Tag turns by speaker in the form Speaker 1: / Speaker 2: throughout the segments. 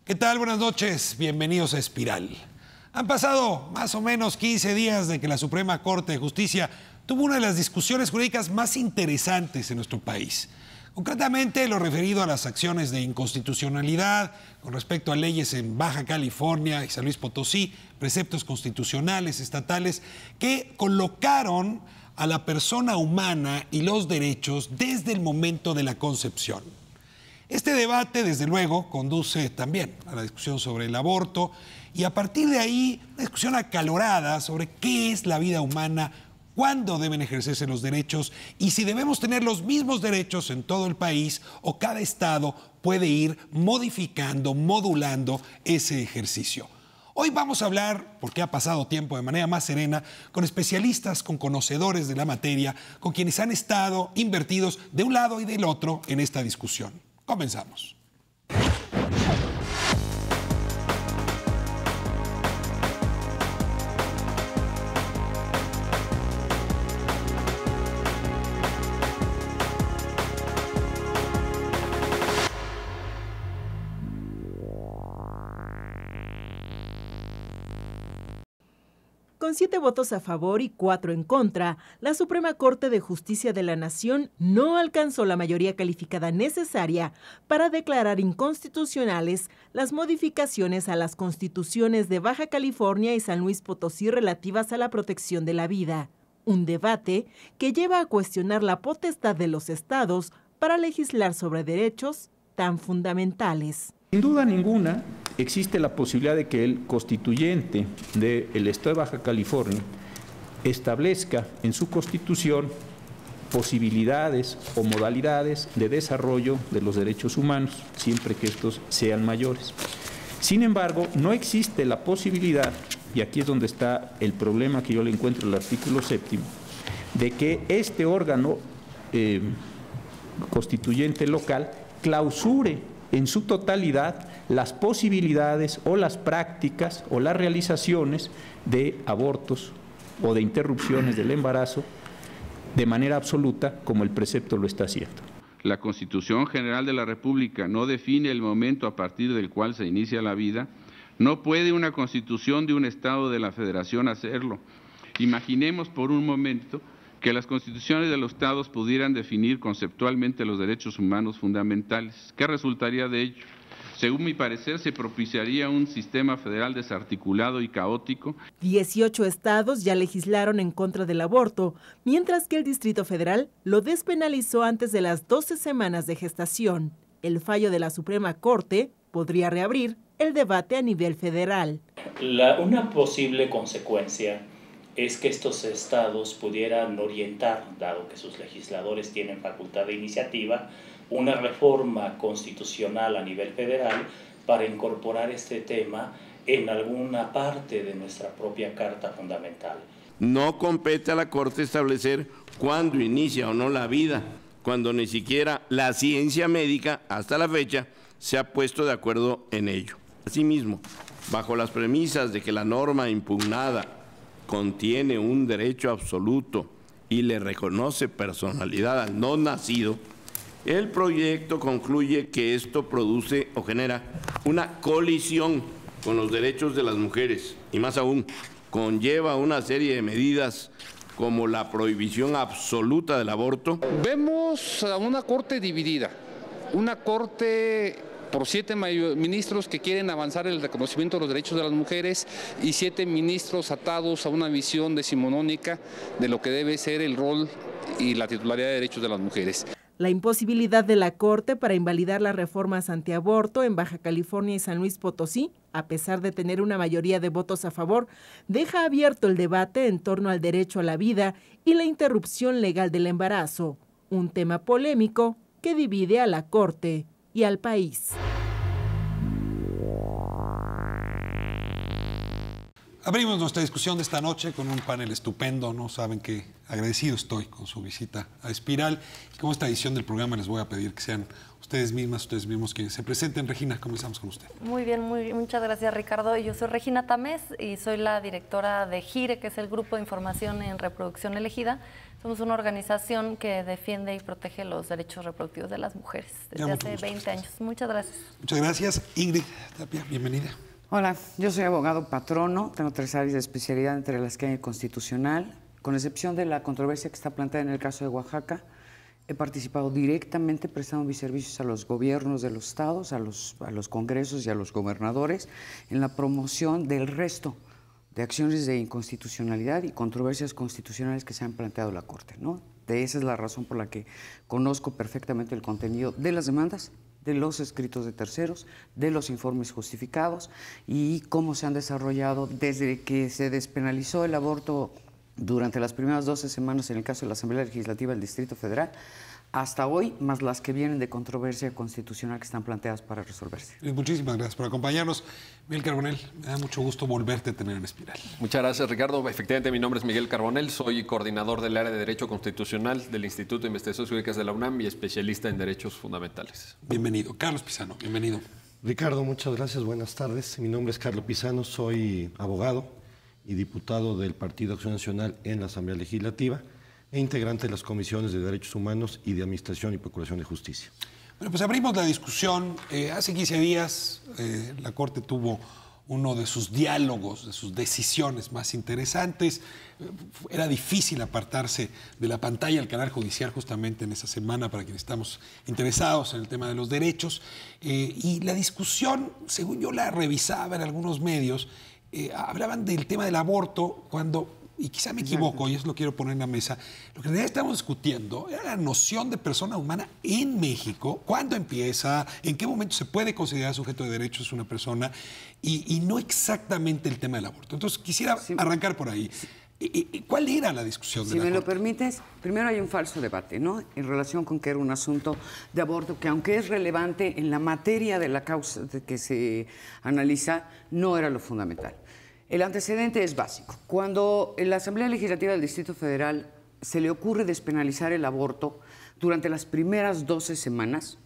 Speaker 1: ¿Qué tal? Buenas noches. Bienvenidos a Espiral. Han pasado más o menos 15 días de que la Suprema Corte de Justicia tuvo una de las discusiones jurídicas más interesantes en nuestro país. Concretamente, lo referido a las acciones de inconstitucionalidad con respecto a leyes en Baja California y San Luis Potosí, preceptos constitucionales, estatales, que colocaron a la persona humana y los derechos desde el momento de la concepción. Este debate, desde luego, conduce también a la discusión sobre el aborto y a partir de ahí, una discusión acalorada sobre qué es la vida humana, cuándo deben ejercerse los derechos y si debemos tener los mismos derechos en todo el país o cada estado puede ir modificando, modulando ese ejercicio. Hoy vamos a hablar, porque ha pasado tiempo de manera más serena, con especialistas, con conocedores de la materia, con quienes han estado invertidos de un lado y del otro en esta discusión. Comenzamos.
Speaker 2: Con 7 votos a favor y 4 en contra, la Suprema Corte de Justicia de la Nación no alcanzó la mayoría calificada necesaria para declarar inconstitucionales las modificaciones a las constituciones de Baja California y San Luis Potosí relativas a la protección de la vida. Un debate que lleva a cuestionar la potestad de los estados para legislar sobre derechos tan fundamentales.
Speaker 3: Sin duda ninguna, existe la posibilidad de que el constituyente del Estado de Baja California establezca en su constitución posibilidades o modalidades de desarrollo de los derechos humanos, siempre que estos sean mayores. Sin embargo, no existe la posibilidad, y aquí es donde está el problema que yo le encuentro en el artículo 7º, de que este órgano constituyente local clausure en su totalidad las posibilidades o las prácticas o las realizaciones de abortos o de interrupciones del embarazo de manera absoluta como el precepto lo está haciendo.
Speaker 4: La Constitución General de la República no define el momento a partir del cual se inicia la vida. No puede una Constitución de un Estado de la Federación hacerlo. Imaginemos por un momento que las constituciones de los estados pudieran definir conceptualmente los derechos humanos fundamentales. ¿Qué resultaría de ello? Según mi parecer, se propiciaría un sistema federal desarticulado y caótico.
Speaker 2: 18 estados ya legislaron en contra del aborto, mientras que el Distrito Federal lo despenalizó antes de las 12 semanas de gestación. El fallo de la Suprema Corte podría reabrir el debate a nivel federal.
Speaker 5: Una posible consecuencia es que estos estados pudieran orientar, dado que sus legisladores tienen facultad de iniciativa, una reforma constitucional a nivel federal para incorporar este tema en alguna parte de nuestra propia Carta Fundamental.
Speaker 6: No compete a la Corte establecer cuándo inicia o no la vida, cuando ni siquiera la ciencia médica, hasta la fecha, se ha puesto de acuerdo en ello. Asimismo, bajo las premisas de que la norma impugnada contiene un derecho absoluto y le reconoce personalidad al no nacido, el proyecto concluye que esto produce o genera una colisión con los derechos de las mujeres y más aún conlleva una serie de medidas como la prohibición absoluta del aborto.
Speaker 7: Vemos a una corte dividida, una corte por 7 ministros que quieren avanzar el reconocimiento de los derechos de las mujeres y 7 ministros atados a una visión decimonónica de lo que debe ser el rol y la titularidad de derechos de las mujeres.
Speaker 2: La imposibilidad de la Corte para invalidar las reformas antiaborto en Baja California y San Luis Potosí, a pesar de tener una mayoría de votos a favor, deja abierto el debate en torno al derecho a la vida y la interrupción legal del embarazo, un tema polémico que divide a la Corte y al país.
Speaker 1: Abrimos nuestra discusión de esta noche con un panel estupendo. No saben qué agradecido estoy con su visita a Espiral. Y como esta edición del programa les voy a pedir que sean ustedes mismas, ustedes mismos que se presenten. Regina, comenzamos con usted.
Speaker 8: Muy bien, muchas gracias, Ricardo. Yo soy Regina Tamés y soy la directora de GIRE, que es el Grupo de Información en Reproducción Elegida. Somos una organización que defiende y protege los derechos reproductivos de las mujeres desde hace 20 años. Muchas gracias.
Speaker 1: Muchas gracias. Ingrid Tapia, bienvenida.
Speaker 9: Hola, yo soy abogado patrono, tengo 3 áreas de especialidad, entre las que hay el constitucional, con excepción de la controversia que está planteada en el caso de Oaxaca. He participado directamente prestando mis servicios a los gobiernos de los estados, a los congresos y a los gobernadores en la promoción del resto de acciones de inconstitucionalidad y controversias constitucionales que se han planteado en la Corte, ¿no? Esa es la razón por la que conozco perfectamente el contenido de las demandas, de los escritos de terceros, de los informes justificados y cómo se han desarrollado desde que se despenalizó el aborto durante las primeras 12 semanas en el caso de la Asamblea Legislativa del Distrito Federal hasta hoy, más las que vienen de controversia constitucional que están planteadas para resolverse.
Speaker 1: Muchísimas gracias por acompañarnos. Miguel Carbonell, me da mucho gusto volverte a tener en Espiral.
Speaker 10: Muchas gracias, Ricardo. Efectivamente, mi nombre es Miguel Carbonell, soy coordinador del área de Derecho Constitucional del Instituto de Investigaciones Jurídicas de la UNAM y especialista en derechos fundamentales.
Speaker 1: Bienvenido. Carlos Pizano, bienvenido.
Speaker 11: Ricardo, muchas gracias, buenas tardes. Mi nombre es Carlos Pizano, soy abogado y diputado del Partido Acción Nacional en la Asamblea Legislativa e integrante de las comisiones de Derechos Humanos y de Administración y Procuración de Justicia.
Speaker 1: Bueno, pues abrimos la discusión. Hace 15 días la Corte tuvo uno de sus diálogos, de sus decisiones más interesantes. Era difícil apartarse de la pantalla del canal judicial justamente en esa semana para quienes estamos interesados en el tema de los derechos. Y la discusión, según yo la revisaba en algunos medios, hablaban del tema del aborto cuando, y quizá me equivoco, y eso lo quiero poner en la mesa, lo que en realidad estamos discutiendo era la noción de persona humana en México, cuándo empieza, en qué momento se puede considerar sujeto de derechos una persona, y no exactamente el tema del aborto. Entonces quisiera arrancar por ahí. ¿Cuál era la discusión de la Corte?
Speaker 9: Si me lo permites, primero hay un falso debate, ¿no? En relación con que era un asunto de aborto que, aunque es relevante en la materia de la causa que se analiza, no era lo fundamental. El antecedente es básico. Cuando en la Asamblea Legislativa del Distrito Federal se le ocurre despenalizar el aborto durante las primeras 12 semanas,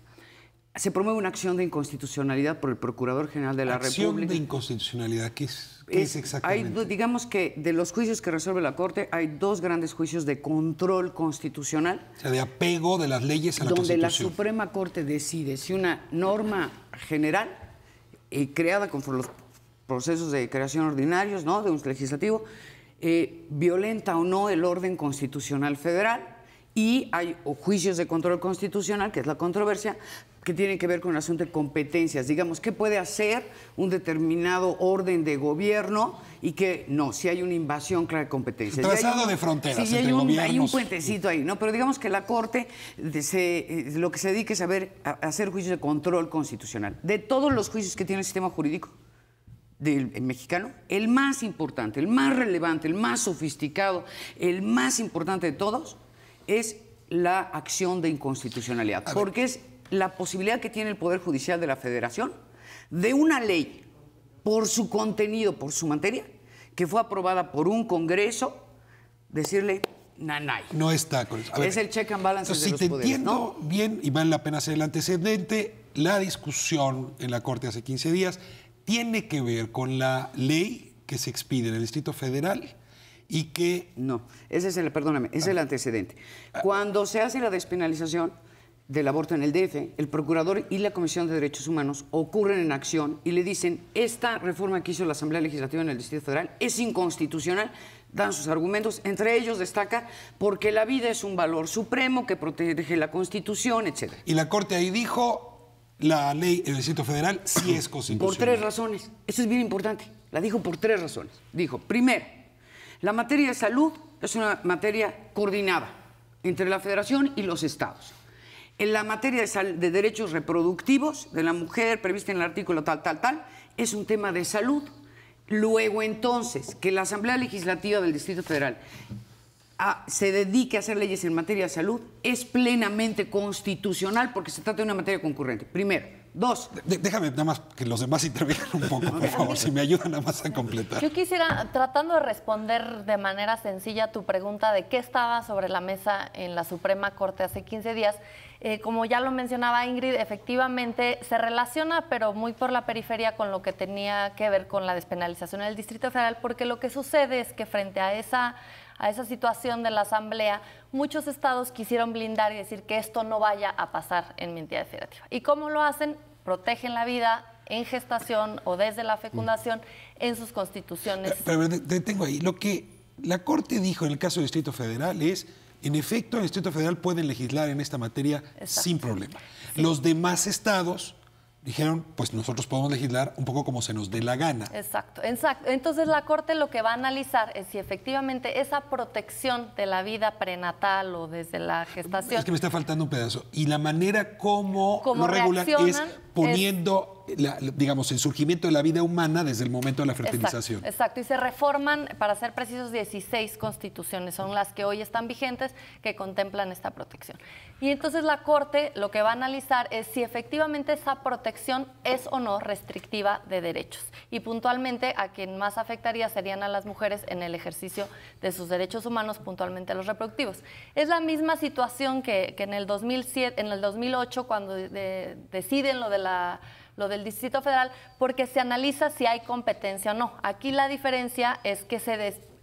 Speaker 9: se promueve una acción de inconstitucionalidad por el Procurador General de la República.
Speaker 1: ¿Acción de inconstitucionalidad? ¿Qué es exactamente?
Speaker 9: Digamos que de los juicios que resuelve la Corte, hay 2 grandes juicios de control constitucional.
Speaker 1: O sea, de apego de las leyes a la Constitución.
Speaker 9: Donde la Suprema Corte decide si una norma general creada conforme los procesos de creación ordinarios, ¿no?, de un legislativo, violenta o no el orden constitucional federal, y hay juicios de control constitucional, que es la controversia, que tienen que ver con el asunto de competencias. Digamos, ¿qué puede hacer un determinado orden de gobierno y que no, si hay una invasión clara de competencias?
Speaker 1: Trazado de fronteras entre
Speaker 9: gobiernos. Hay un puentecito ahí, ¿no? Pero digamos que la Corte lo que se dedica es a hacer juicios de control constitucional. De todos los juicios que tiene el sistema jurídico el mexicano, el más importante, el más relevante, el más sofisticado, el más importante de todos es la acción de inconstitucionalidad, porque es la posibilidad que tiene el Poder Judicial de la Federación de una ley por su contenido, por su materia, que fue aprobada por un Congreso, decirle nanay.
Speaker 1: No está con eso.
Speaker 9: Es el check and balance de los poderes. Si te entiendo
Speaker 1: bien, y vale la pena hacer el antecedente, la discusión en la Corte hace 15 días tiene que ver con la ley que se expide en el Distrito Federal y que...
Speaker 9: No, ese es el antecedente. Cuando se hace la despenalización del aborto en el DF, el Procurador y la Comisión de Derechos Humanos ocurren en acción y le dicen: esta reforma que hizo la Asamblea Legislativa en el Distrito Federal es inconstitucional. Dan sus argumentos, entre ellos destaca porque la vida es un valor supremo que protege la Constitución, etc.
Speaker 1: Y la Corte ahí dijo: la ley en el Distrito Federal sí es constitucional.
Speaker 9: Por 3 razones. Eso es bien importante. La dijo por 3 razones. Dijo, primero, la materia de salud es una materia coordinada entre la Federación y los estados. En la materia de derechos reproductivos de la mujer, prevista en el artículo tal, es un tema de salud. Luego, entonces, que la Asamblea Legislativa del Distrito Federal se dedique a hacer leyes en materia de salud es plenamente constitucional porque se trata de una materia concurrente. Primero. 2.
Speaker 1: Déjame nada más que los demás intervengan un poco, por favor, si me ayudan nada más a completar.
Speaker 8: Yo quisiera, tratando de responder de manera sencilla a tu pregunta de qué estaba sobre la mesa en la Suprema Corte hace 15 días, como ya lo mencionaba Ingrid, efectivamente se relaciona, pero muy por la periferia, con lo que tenía que ver con la despenalización en el Distrito Federal, porque lo que sucede es que frente a esa situación de la Asamblea, muchos estados quisieron blindar y decir que esto no vaya a pasar en mi entidad federativa. ¿Y cómo lo hacen? Protegen la vida en gestación o desde la fecundación en sus constituciones.
Speaker 1: Pero detengo ahí. Lo que la Corte dijo en el caso del Distrito Federal es, en efecto, el Distrito Federal pueden legislar en esta materia sin problema. Sí. Los demás estados dijeron, pues nosotros podemos legislar un poco como se nos dé la gana.
Speaker 8: Exacto. Entonces la Corte lo que va a analizar es si efectivamente esa protección de la vida prenatal o desde la gestación...
Speaker 1: Es que me está faltando un pedazo. Y la manera como lo regulan es poniendo, digamos, el surgimiento de la vida humana desde el momento de la fertilización.
Speaker 8: Exacto. Y se reforman, para ser precisos, 16 constituciones. Son las que hoy están vigentes que contemplan esta protección. Y entonces la Corte lo que va a analizar es si efectivamente esa protección es o no restrictiva de derechos. Y puntualmente a quien más afectaría serían a las mujeres en el ejercicio de sus derechos humanos, puntualmente los reproductivos. Es la misma situación que en el 2007, en el 2008, cuando deciden lo del Distrito Federal, porque se analiza si hay competencia o no. Aquí la diferencia es que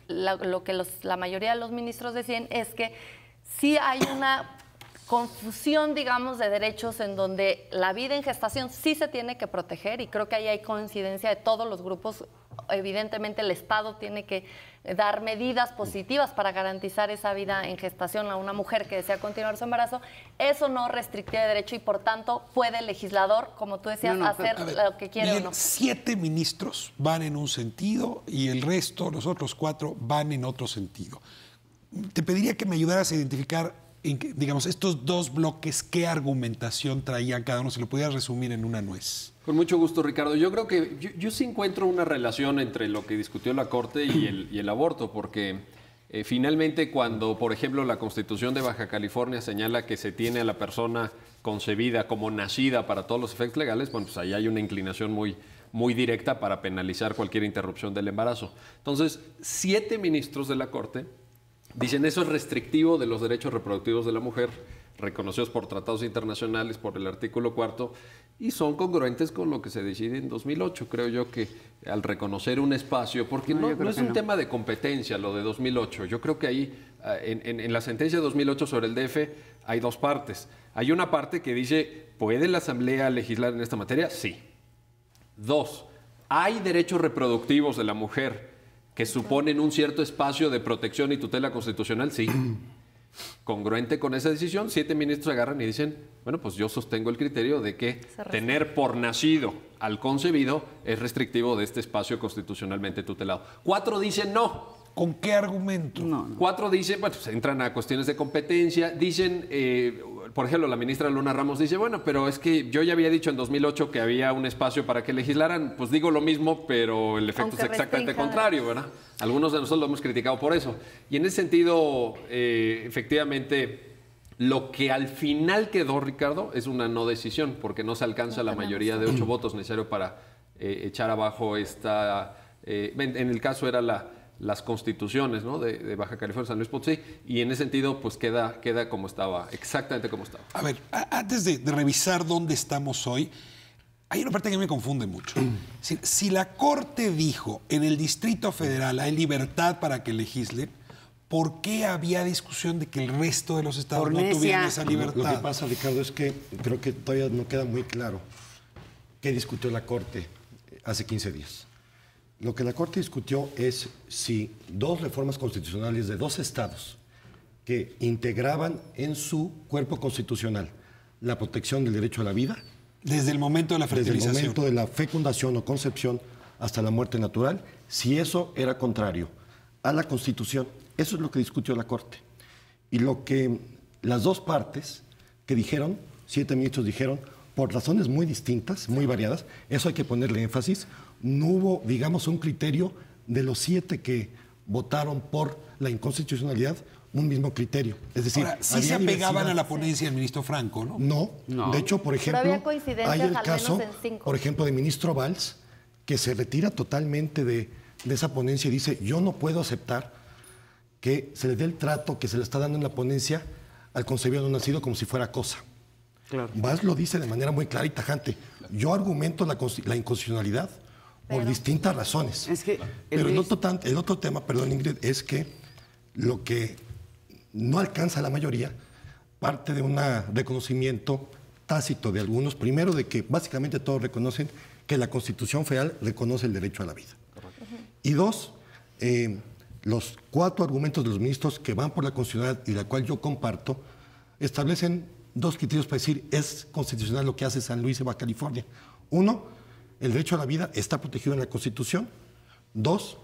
Speaker 8: lo que la mayoría de los ministros deciden es que sí hay una confusión, digamos, de derechos en donde la vida en gestación sí se tiene que proteger, y creo que ahí hay coincidencia de todos los grupos. Evidentemente el Estado tiene que dar medidas positivas para garantizar esa vida en gestación a una mujer que desea continuar su embarazo. Eso no restrictiva de derecho y por tanto puede el legislador, como tú decías, hacer lo que quiere. Miguel, o no.
Speaker 1: 7 ministros van en un sentido y el resto, los otros 4, van en otro sentido. Te pediría que me ayudaras a identificar, digamos, estos dos bloques, ¿qué argumentación traían cada uno? Si lo pudieras resumir en una nuez.
Speaker 10: Con mucho gusto, Ricardo. Yo creo que yo sí encuentro una relación entre lo que discutió la Corte y el aborto, porque finalmente cuando, por ejemplo, la Constitución de Baja California señala que se tiene a la persona concebida como nacida para todos los efectos legales, bueno, pues ahí hay una inclinación muy directa para penalizar cualquier interrupción del embarazo. Entonces, 7 ministros de la Corte dicen eso es restrictivo de los derechos reproductivos de la mujer, reconocidos por tratados internacionales, por el artículo 4, y son congruentes con lo que se decide en 2008. Creo yo que al reconocer un espacio, porque no es un tema de competencia lo de 2008, yo creo que ahí, en la sentencia de 2008 sobre el DF, hay 2 partes. Hay una parte que dice, ¿puede la Asamblea legislar en esta materia? Sí. 2, ¿hay derechos reproductivos de la mujer que suponen un cierto espacio de protección y tutela constitucional? Sí. Congruente con esa decisión, 7 ministros agarran y dicen, bueno, pues yo sostengo el criterio de que tener por nacido al concebido es restrictivo de este espacio constitucionalmente tutelado. 4 dicen no.
Speaker 1: ¿Con qué argumento?
Speaker 10: 4 dicen, bueno, pues entran a cuestiones de competencia, dicen, por ejemplo, la ministra Luna Ramos dice, bueno, pero es que yo ya había dicho en 2008 que había un espacio para que legislaran, pues digo lo mismo, pero el efecto es exactamente contrario, ¿verdad? Algunos de nosotros lo hemos criticado por eso. Y en ese sentido, efectivamente, lo que al final quedó, Ricardo, es una no decisión, porque no se alcanza la mayoría de 8 votos necesario para echar abajo esta... en el caso era las constituciones, ¿no?, de Baja California, San Luis Potosí, y en ese sentido pues queda como estaba, exactamente como estaba.
Speaker 1: A ver, antes de revisar dónde estamos hoy, hay una parte que me confunde mucho. Si la Corte dijo en el Distrito Federal hay libertad para que legislen, ¿por qué había discusión de que el resto de los estados no tuvieran esa libertad?
Speaker 11: Lo que pasa, Ricardo, es que creo que todavía no queda muy claro qué discutió la Corte hace 15 días. Lo que la Corte discutió es si 2 reformas constitucionales de 2 estados que integraban en su cuerpo constitucional la protección del derecho a la vida.
Speaker 1: Desde el momento de la fertilización.
Speaker 11: Desde el momento de la fecundación o concepción hasta la muerte natural, si eso era contrario a la Constitución. Eso es lo que discutió la Corte. Y lo que las 2 partes que dijeron, 7 ministros dijeron, por razones muy distintas, muy variadas, eso hay que ponerle énfasis. No hubo, digamos, un criterio de los 7 que votaron por la inconstitucionalidad, un mismo criterio. Es decir,
Speaker 1: ahora, sí se apegaban a la ponencia del ministro Franco, ¿no?
Speaker 11: No. De hecho, por ejemplo, hay el caso, por ejemplo, del ministro Valls, que se retira totalmente de esa ponencia y dice, yo no puedo aceptar que se le dé el trato que se le está dando en la ponencia al concebido no nacido como si fuera cosa.
Speaker 9: Claro.
Speaker 11: Valls lo dice de manera muy clara y tajante. Yo argumento la inconstitucionalidad por distintas razones.
Speaker 9: Es que
Speaker 11: pero el otro tema, perdón Ingrid, es que lo que no alcanza la mayoría parte de un reconocimiento tácito de algunos, primero de que básicamente todos reconocen que la Constitución Federal reconoce el derecho a la vida. Y dos, los 4 argumentos de los ministros que van por la constitucionalidad y la cual yo comparto, establecen 2 criterios para decir es constitucional lo que hace San Luis y Baja California. 1, el derecho a la vida está protegido en la Constitución. 2,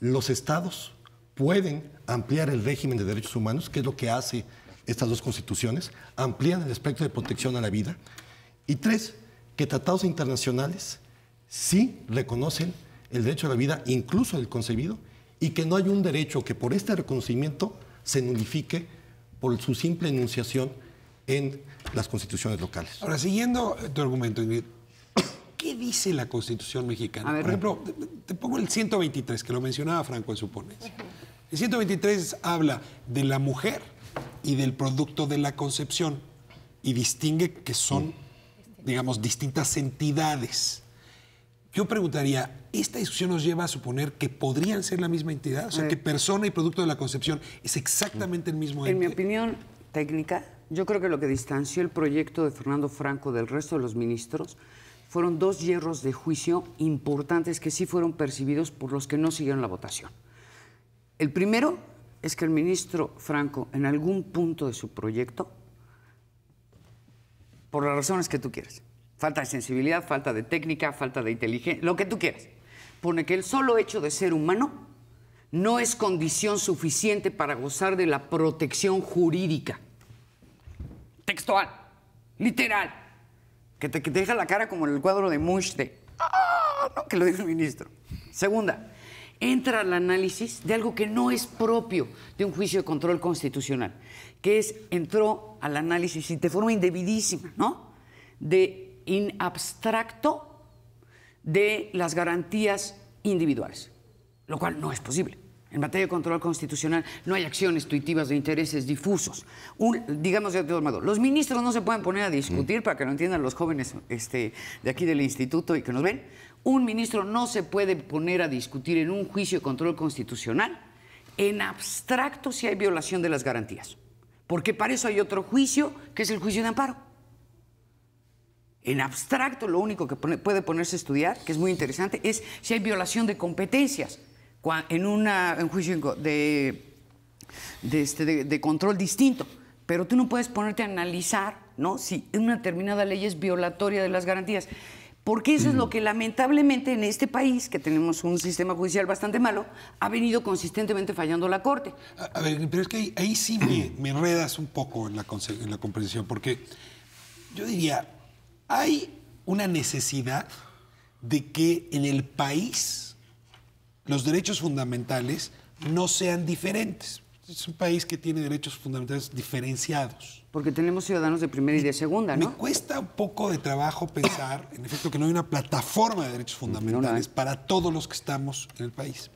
Speaker 11: los estados pueden ampliar el régimen de derechos humanos, que es lo que hace estas 2 constituciones, amplían el espectro de protección a la vida. Y 3, que tratados internacionales sí reconocen el derecho a la vida, incluso del concebido, y que no hay un derecho que por este reconocimiento se nulifique por su simple enunciación en las constituciones locales.
Speaker 1: Ahora, siguiendo tu argumento, Ingrid, ¿qué dice la Constitución mexicana? Por ejemplo, te pongo el 123, que lo mencionaba Franco en su ponencia. El 123 habla de la mujer y del producto de la concepción y distingue que son, digamos, distintas entidades. Yo preguntaría, ¿esta discusión nos lleva a suponer que podrían ser la misma entidad? O sea, que persona y producto de la concepción es exactamente el mismo ente.
Speaker 9: En mi opinión técnica, yo creo que lo que distanció el proyecto de Fernando Franco del resto de los ministros fueron 2 hierros de juicio importantes que sí fueron percibidos por los que no siguieron la votación. El primero es que el ministro Franco, en algún punto de su proyecto, por las razones que tú quieras, falta de sensibilidad, falta de técnica, falta de inteligencia, lo que tú quieras, pone que el solo hecho de ser humano no es condición suficiente para gozar de la protección jurídica. Textual, literal, que te deja la cara como en el cuadro de Munch de no, que lo dijo el ministro. Segunda, entra al análisis de algo que no es propio de un juicio de control constitucional, que entró al análisis y de forma indebidísima, ¿no? In abstracto de las garantías individuales, lo cual no es posible. En materia de control constitucional no hay acciones tuitivas de intereses difusos. Digamos de otro modo, los ministros no se pueden poner a discutir, para que lo entiendan los jóvenes de aquí del instituto y que nos ven, un ministro no se puede poner a discutir en un juicio de control constitucional en abstracto si hay violación de las garantías, porque para eso hay otro juicio, que es el juicio de amparo. En abstracto, lo único que puede ponerse a estudiar, que es muy interesante, es si hay violación de competencias en un juicio de control distinto. Pero tú no puedes ponerte a analizar, ¿no?, si una determinada ley es violatoria de las garantías. Porque eso es lo que lamentablemente en este país, que tenemos un sistema judicial bastante malo, ha venido consistentemente fallando la Corte.
Speaker 1: A ver, pero es que ahí sí me enredas un poco en la comprensión, porque yo diría, hay una necesidad de que en el país los derechos fundamentales no sean diferentes. Es un país que tiene derechos fundamentales diferenciados.
Speaker 9: Porque tenemos ciudadanos de primera y de segunda, ¿no?
Speaker 1: Me cuesta un poco de trabajo pensar, en efecto, que no hay una plataforma de derechos fundamentales para todos los que estamos en el país.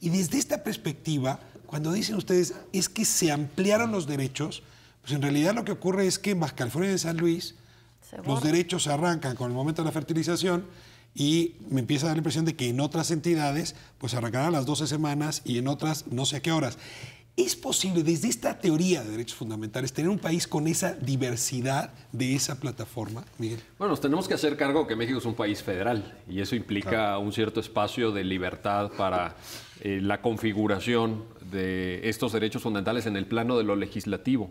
Speaker 1: Y desde esta perspectiva, cuando dicen ustedes es que se ampliaron los derechos, pues en realidad lo que ocurre es que en Baja California y en San Luis los derechos se arrancan con el momento de la fertilización y me empieza a dar la impresión de que en otras entidades pues arrancarán a las 12 semanas y en otras no sé a qué horas. ¿Es posible, desde esta teoría de derechos fundamentales, tener un país con esa diversidad de esa plataforma, Miguel?
Speaker 10: Bueno, nos tenemos que hacer cargo que México es un país federal y eso implica un cierto espacio de libertad para la configuración de estos derechos fundamentales en el plano de lo legislativo.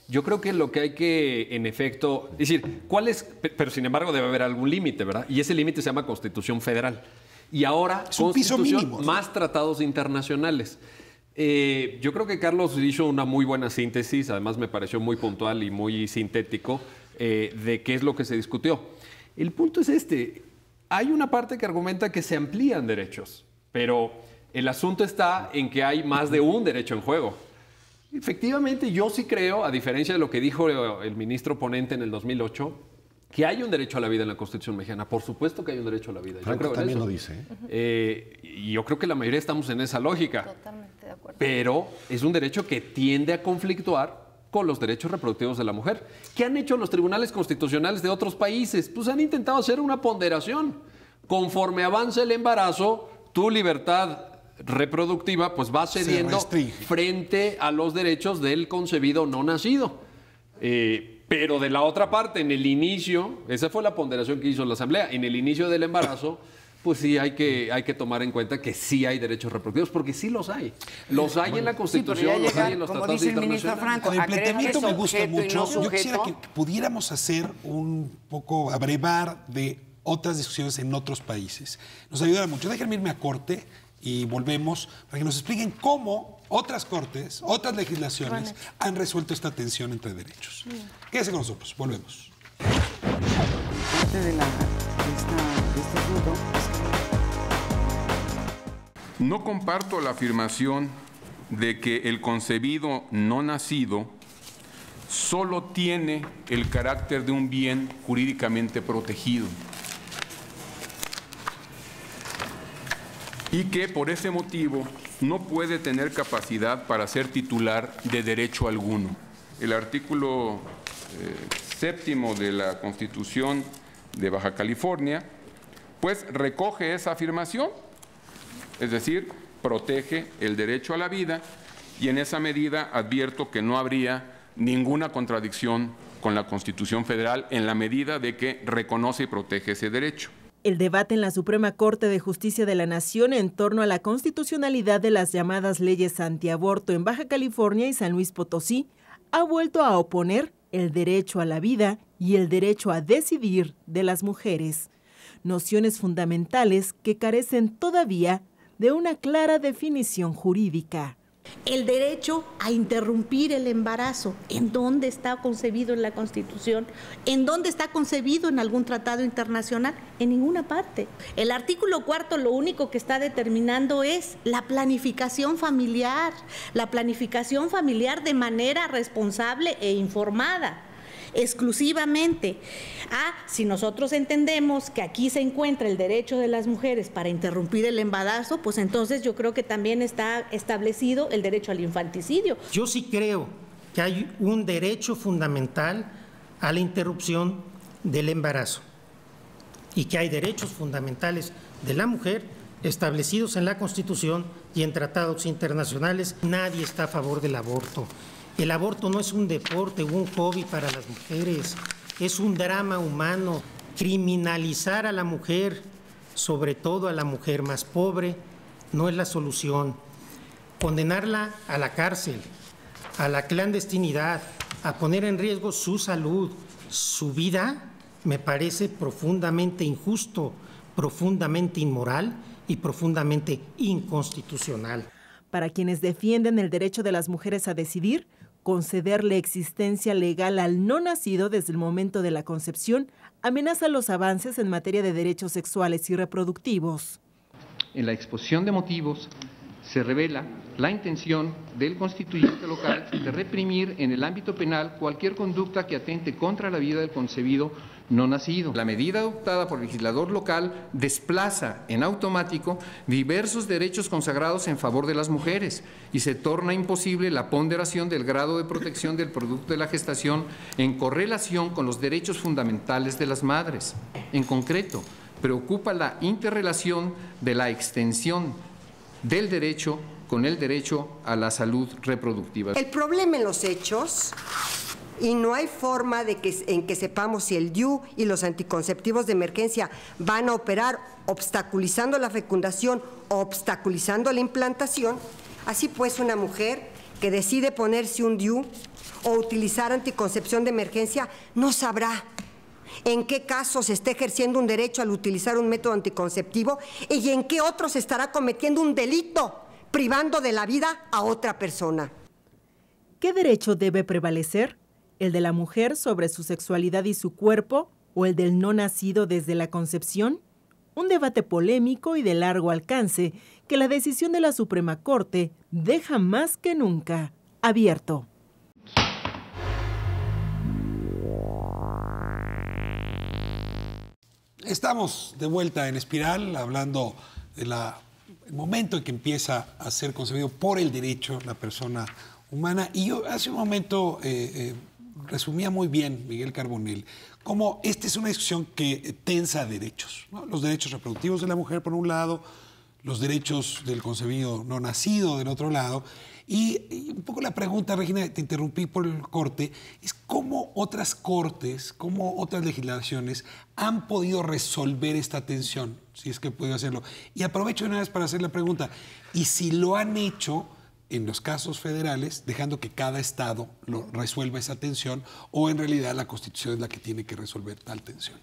Speaker 10: Yo creo que lo que hay que, en efecto, es decir, ¿cuál es? Pero sin embargo debe haber algún límite, ¿verdad? Y ese límite se llama Constitución Federal. Y ahora,
Speaker 1: es un piso mínimo,
Speaker 10: más tratados internacionales. Yo creo que Carlos hizo una muy buena síntesis, además me pareció muy puntual y muy sintético de qué es lo que se discutió. El punto es hay una parte que argumenta que se amplían derechos, pero el asunto está en que hay más de un derecho en juego. Efectivamente, yo sí creo, a diferencia de lo que dijo el ministro ponente en el 2008, que hay un derecho a la vida en la Constitución mexicana. Por supuesto que hay un derecho a la vida.
Speaker 11: Franco también lo dice.
Speaker 10: Y yo creo que la mayoría estamos en esa lógica.
Speaker 8: Totalmente de acuerdo.
Speaker 10: Pero es un derecho que tiende a conflictuar con los derechos reproductivos de la mujer. ¿Qué han hecho los tribunales constitucionales de otros países? Pues han intentado hacer una ponderación. Conforme avanza el embarazo, tu libertad reproductiva pues va cediendo frente a los derechos del concebido no nacido. Pero de la otra parte, en el inicio, esa fue la ponderación que hizo la Asamblea, en el inicio del embarazo, pues sí hay que tomar en cuenta que sí hay derechos reproductivos, porque sí los hay. Los hay en la Constitución, los hay en los tratados internacionales.
Speaker 1: El planteamiento me gusta mucho. Yo quisiera que pudiéramos hacer un poco, abrevar de otras discusiones en otros países. Nos ayudará mucho. Déjenme irme a corte y volvemos para que nos expliquen cómo otras cortes, otras legislaciones han resuelto esta tensión entre derechos. Quédense con nosotros, volvemos.
Speaker 9: Parte de este punto
Speaker 4: No comparto la afirmación de que el concebido no nacido solo tiene el carácter de un bien jurídicamente protegido y que por ese motivo no puede tener capacidad para ser titular de derecho alguno. El artículo 7º de la Constitución de Baja California, pues recoge esa afirmación, es decir, protege el derecho a la vida, y en esa medida advierto que no habría ninguna contradicción con la Constitución Federal en la medida de que reconoce y protege ese derecho.
Speaker 2: El debate en la Suprema Corte de Justicia de la Nación en torno a la constitucionalidad de las llamadas leyes antiaborto en Baja California y San Luis Potosí ha vuelto a oponer el derecho a la vida y el derecho a decidir de las mujeres, nociones fundamentales que carecen todavía de una clara definición jurídica.
Speaker 12: El derecho a interrumpir el embarazo, ¿en dónde está concebido en la Constitución? ¿En dónde está concebido en algún tratado internacional? En ninguna parte. El artículo 4 lo único que está determinando es la planificación familiar de manera responsable e informada. Exclusivamente. Si nosotros entendemos que aquí se encuentra el derecho de las mujeres para interrumpir el embarazo, pues entonces yo creo que también está establecido el derecho al infanticidio.
Speaker 13: Yo sí creo que hay un derecho fundamental a la interrupción del embarazo y que hay derechos fundamentales de la mujer establecidos en la Constitución y en tratados internacionales. Nadie está a favor del aborto. El aborto no es un deporte o un hobby para las mujeres, es un drama humano. Criminalizar a la mujer, sobre todo a la mujer más pobre, no es la solución. Condenarla a la cárcel, a la clandestinidad, a poner en riesgo su salud, su vida, me parece profundamente injusto, profundamente inmoral y profundamente inconstitucional.
Speaker 2: Para quienes defienden el derecho de las mujeres a decidir, concederle existencia legal al no nacido desde el momento de la concepción amenaza los avances en materia de derechos sexuales y reproductivos.
Speaker 14: En la exposición de motivos se revela la intención del constituyente local de reprimir en el ámbito penal cualquier conducta que atente contra la vida del concebido no nacido. La medida adoptada por el legislador local desplaza en automático diversos derechos consagrados en favor de las mujeres y se torna imposible la ponderación del grado de protección del producto de la gestación en correlación con los derechos fundamentales de las madres. En concreto, preocupa la interrelación de la extensión del derecho con el derecho a la salud reproductiva.
Speaker 15: El problema en los hechos, y no hay forma de en que sepamos si el DIU y los anticonceptivos de emergencia van a operar obstaculizando la fecundación o obstaculizando la implantación. Así pues, una mujer que decide ponerse un DIU o utilizar anticoncepción de emergencia no sabrá en qué casos se está ejerciendo un derecho al utilizar un método anticonceptivo y en qué otro se estará cometiendo un delito privando de la vida a otra persona.
Speaker 2: ¿Qué derecho debe prevalecer? ¿El de la mujer sobre su sexualidad y su cuerpo o el del no nacido desde la concepción? Un debate polémico y de largo alcance que la decisión de la Suprema Corte deja más que nunca abierto.
Speaker 1: Estamos de vuelta en Espiral, hablando del momento en que empieza a ser concebido por el derecho la persona humana. Y yo hace un momento resumía muy bien, Miguel Carbonell, cómo esta es una discusión que tensa derechos, ¿no? Los derechos reproductivos de la mujer por un lado, los derechos del concebido no nacido del otro lado. Y un poco la pregunta, Regina, te interrumpí por el corte, es cómo otras cortes, cómo otras legislaciones han podido resolver esta tensión, si es que he podido hacerlo. Y aprovecho de una vez para hacer la pregunta, y si lo han hecho en los casos federales, dejando que cada estado lo resuelva esa tensión, o en realidad la Constitución es la que tiene que resolver tal tensión.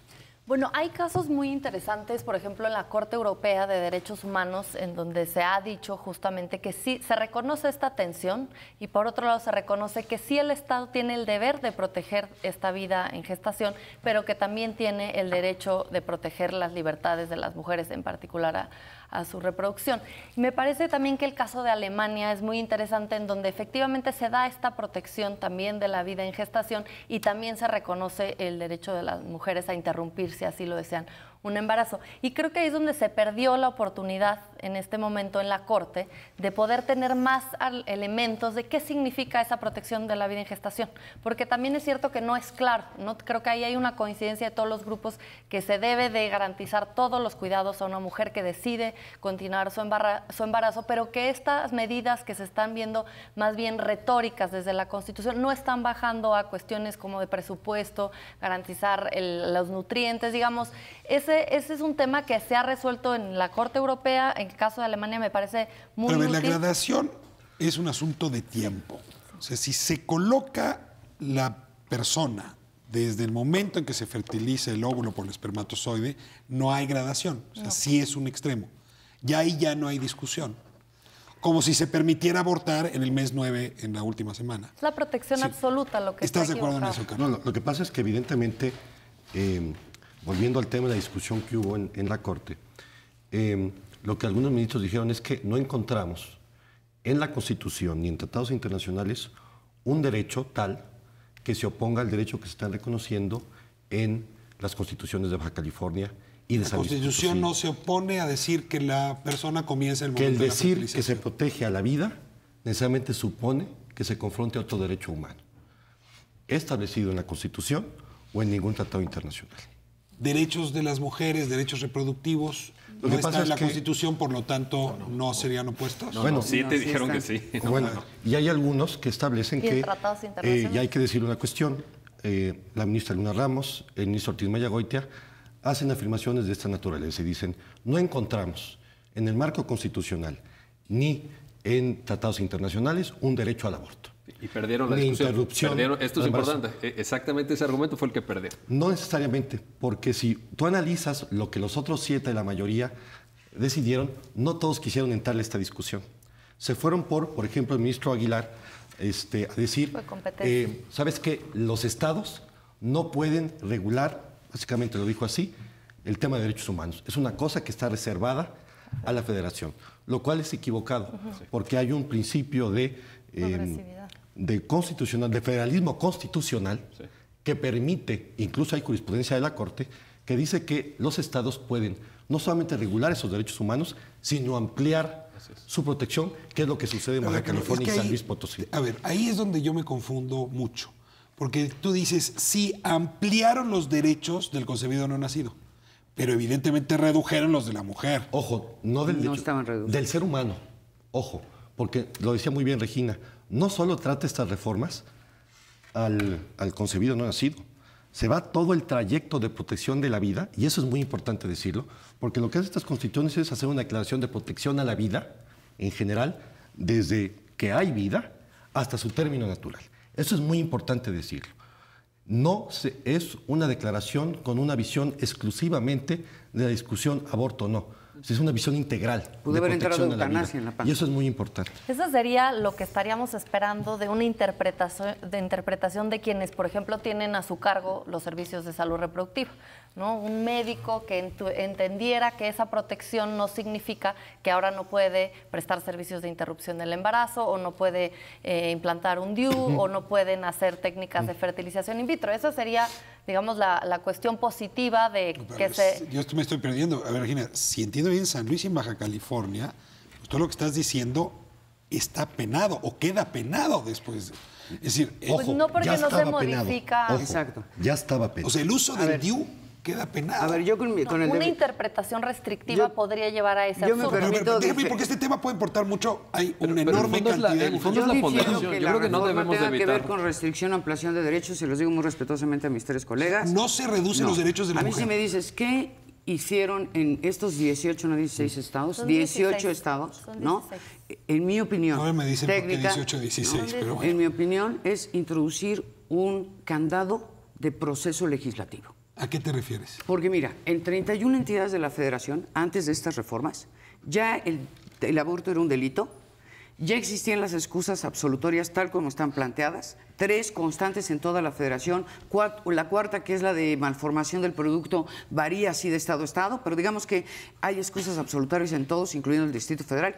Speaker 8: Bueno, hay casos muy interesantes, por ejemplo, en la Corte Europea de Derechos Humanos, en donde se ha dicho justamente que sí se reconoce esta tensión y por otro lado se reconoce que sí el Estado tiene el deber de proteger esta vida en gestación, pero que también tiene el derecho de proteger las libertades de las mujeres, en particular a su reproducción. Y me parece también que el caso de Alemania es muy interesante, en donde efectivamente se da esta protección también de la vida en gestación y también se reconoce el derecho de las mujeres a interrumpir, si así lo desean, un embarazo. Y creo que ahí es donde se perdió la oportunidad en este momento en la Corte de poder tener más elementos de qué significa esa protección de la vida en gestación, porque también es cierto que no es claro, ¿no? Creo que ahí hay una coincidencia de todos los grupos que se debe de garantizar todos los cuidados a una mujer que decide continuar su embarazo, pero que estas medidas que se están viendo más bien retóricas desde la Constitución no están bajando a cuestiones como de presupuesto, garantizar los nutrientes, digamos. Ese es un tema que se ha resuelto en la Corte Europea. En el caso de Alemania me parece muy útil.
Speaker 1: La gradación es un asunto de tiempo. O sea, si se coloca la persona desde el momento en que se fertiliza el óvulo por el espermatozoide, no hay gradación. O sea, sí es un extremo. Ya ahí ya no hay discusión. Como si se permitiera abortar en el mes 9 en la última semana.
Speaker 8: Es la protección absoluta lo que está
Speaker 1: ¿Estás de acuerdo en eso, Carlos?
Speaker 11: No, lo que pasa es que evidentemente, volviendo al tema de la discusión que hubo en la Corte, lo que algunos ministros dijeron es que no encontramos en la Constitución ni en tratados internacionales un derecho tal que se oponga al derecho que se están reconociendo en las constituciones de Baja California y de San Luis Potosí.
Speaker 1: La Constitución no se opone a decir que la persona comienza el momento
Speaker 11: de la fertilización. Que el decir que se protege a la vida necesariamente supone que se confronte a otro derecho humano, establecido en la Constitución o en ningún tratado internacional.
Speaker 1: Derechos de las mujeres, derechos reproductivos, no están en la Constitución, por lo tanto, no serían opuestos.
Speaker 10: Bueno, sí te dijeron que sí.
Speaker 11: Bueno, y hay algunos que establecen que, y hay que decir una cuestión, la ministra Luna Ramos, el ministro Ortiz Mayagoitia, hacen afirmaciones de esta naturaleza y dicen, no encontramos en el marco constitucional ni en tratados internacionales un derecho al aborto.
Speaker 10: Y perdieron la discusión. Esto es importante. Exactamente ese argumento fue el que perdió.
Speaker 11: No necesariamente, porque si tú analizas lo que los otros 7, la mayoría, decidieron, no todos quisieron entrarle a esta discusión. Se fueron por ejemplo, el ministro Aguilar a decir, ¿sabes qué? Los estados no pueden regular, básicamente lo dijo así, el tema de derechos humanos. Es una cosa que está reservada a la federación, lo cual es equivocado, porque hay un principio de federalismo constitucional que permite, incluso hay jurisprudencia de la Corte, que dice que los estados pueden no solamente regular esos derechos humanos, sino ampliar su protección, que es lo que sucede en Baja California y San Luis Potosí.
Speaker 1: A ver, ahí es donde yo me confundo mucho, porque tú dices, sí, ampliaron los derechos del concebido no nacido, pero evidentemente redujeron los de la mujer.
Speaker 11: Ojo, no estaban reducidos. Del ser humano, ojo, porque lo decía muy bien Regina, no solo trata estas reformas al concebido no nacido, se va todo el trayecto de protección de la vida, y eso es muy importante decirlo, porque lo que hacen estas constituciones es hacer una declaración de protección a la vida, en general, desde que hay vida hasta su término natural. Eso es muy importante decirlo. No es una declaración con una visión exclusivamente de la discusión aborto o no. Es una visión integral.
Speaker 9: Pudo haber entrado eutanasia en la paz.
Speaker 11: Y eso es muy importante.
Speaker 8: Eso sería lo que estaríamos esperando de una interpretación de quienes, por ejemplo, tienen a su cargo los servicios de salud reproductiva, ¿no? Un médico que entendiera que esa protección no significa que ahora no puede prestar servicios de interrupción del embarazo, o no puede implantar un DIU, o no pueden hacer técnicas de fertilización in vitro. Esa sería, digamos, la cuestión positiva de que
Speaker 1: Yo me estoy perdiendo. A ver, Regina, si entiendo bien, San Luis y Baja California, pues todo lo que estás diciendo está penado o queda penado después. Es decir,
Speaker 8: pues
Speaker 1: ojo,
Speaker 8: no, porque
Speaker 1: ya
Speaker 8: no se
Speaker 1: estaba
Speaker 8: modifica.
Speaker 1: penado. Ojo,
Speaker 9: Exacto.
Speaker 11: Ya estaba penado.
Speaker 1: O sea, el uso del DIU queda penado.
Speaker 9: A ver, yo con el
Speaker 8: una interpretación restrictiva podría llevar a ese absurdo.
Speaker 1: Déjame, porque este tema puede importar mucho. Hay una enorme cantidad de...
Speaker 10: El fondo es la ponderación. Yo creo que no debemos de evitar.
Speaker 9: Que ver con restricción o ampliación de derechos, y los digo muy respetuosamente a mis tres colegas.
Speaker 1: No se reducen los derechos de la mujer.
Speaker 9: A mí si me dices, ¿qué hicieron en estos 18, no 16 estados? Son 18 estados, son 16. ¿No? En mi opinión,
Speaker 1: ahora me dicen
Speaker 9: técnica,
Speaker 1: 18, 16, pero bueno.
Speaker 9: En mi opinión, es introducir un candado de proceso legislativo.
Speaker 1: ¿A qué te refieres?
Speaker 9: Porque mira, en 31 entidades de la Federación, antes de estas reformas, ya el aborto era un delito, ya existían las excusas absolutorias tal como están planteadas, 3 constantes en toda la Federación, la cuarta, que es la de malformación del producto, varía así de estado a estado, pero digamos que hay excusas absolutorias en todos, incluyendo el Distrito Federal,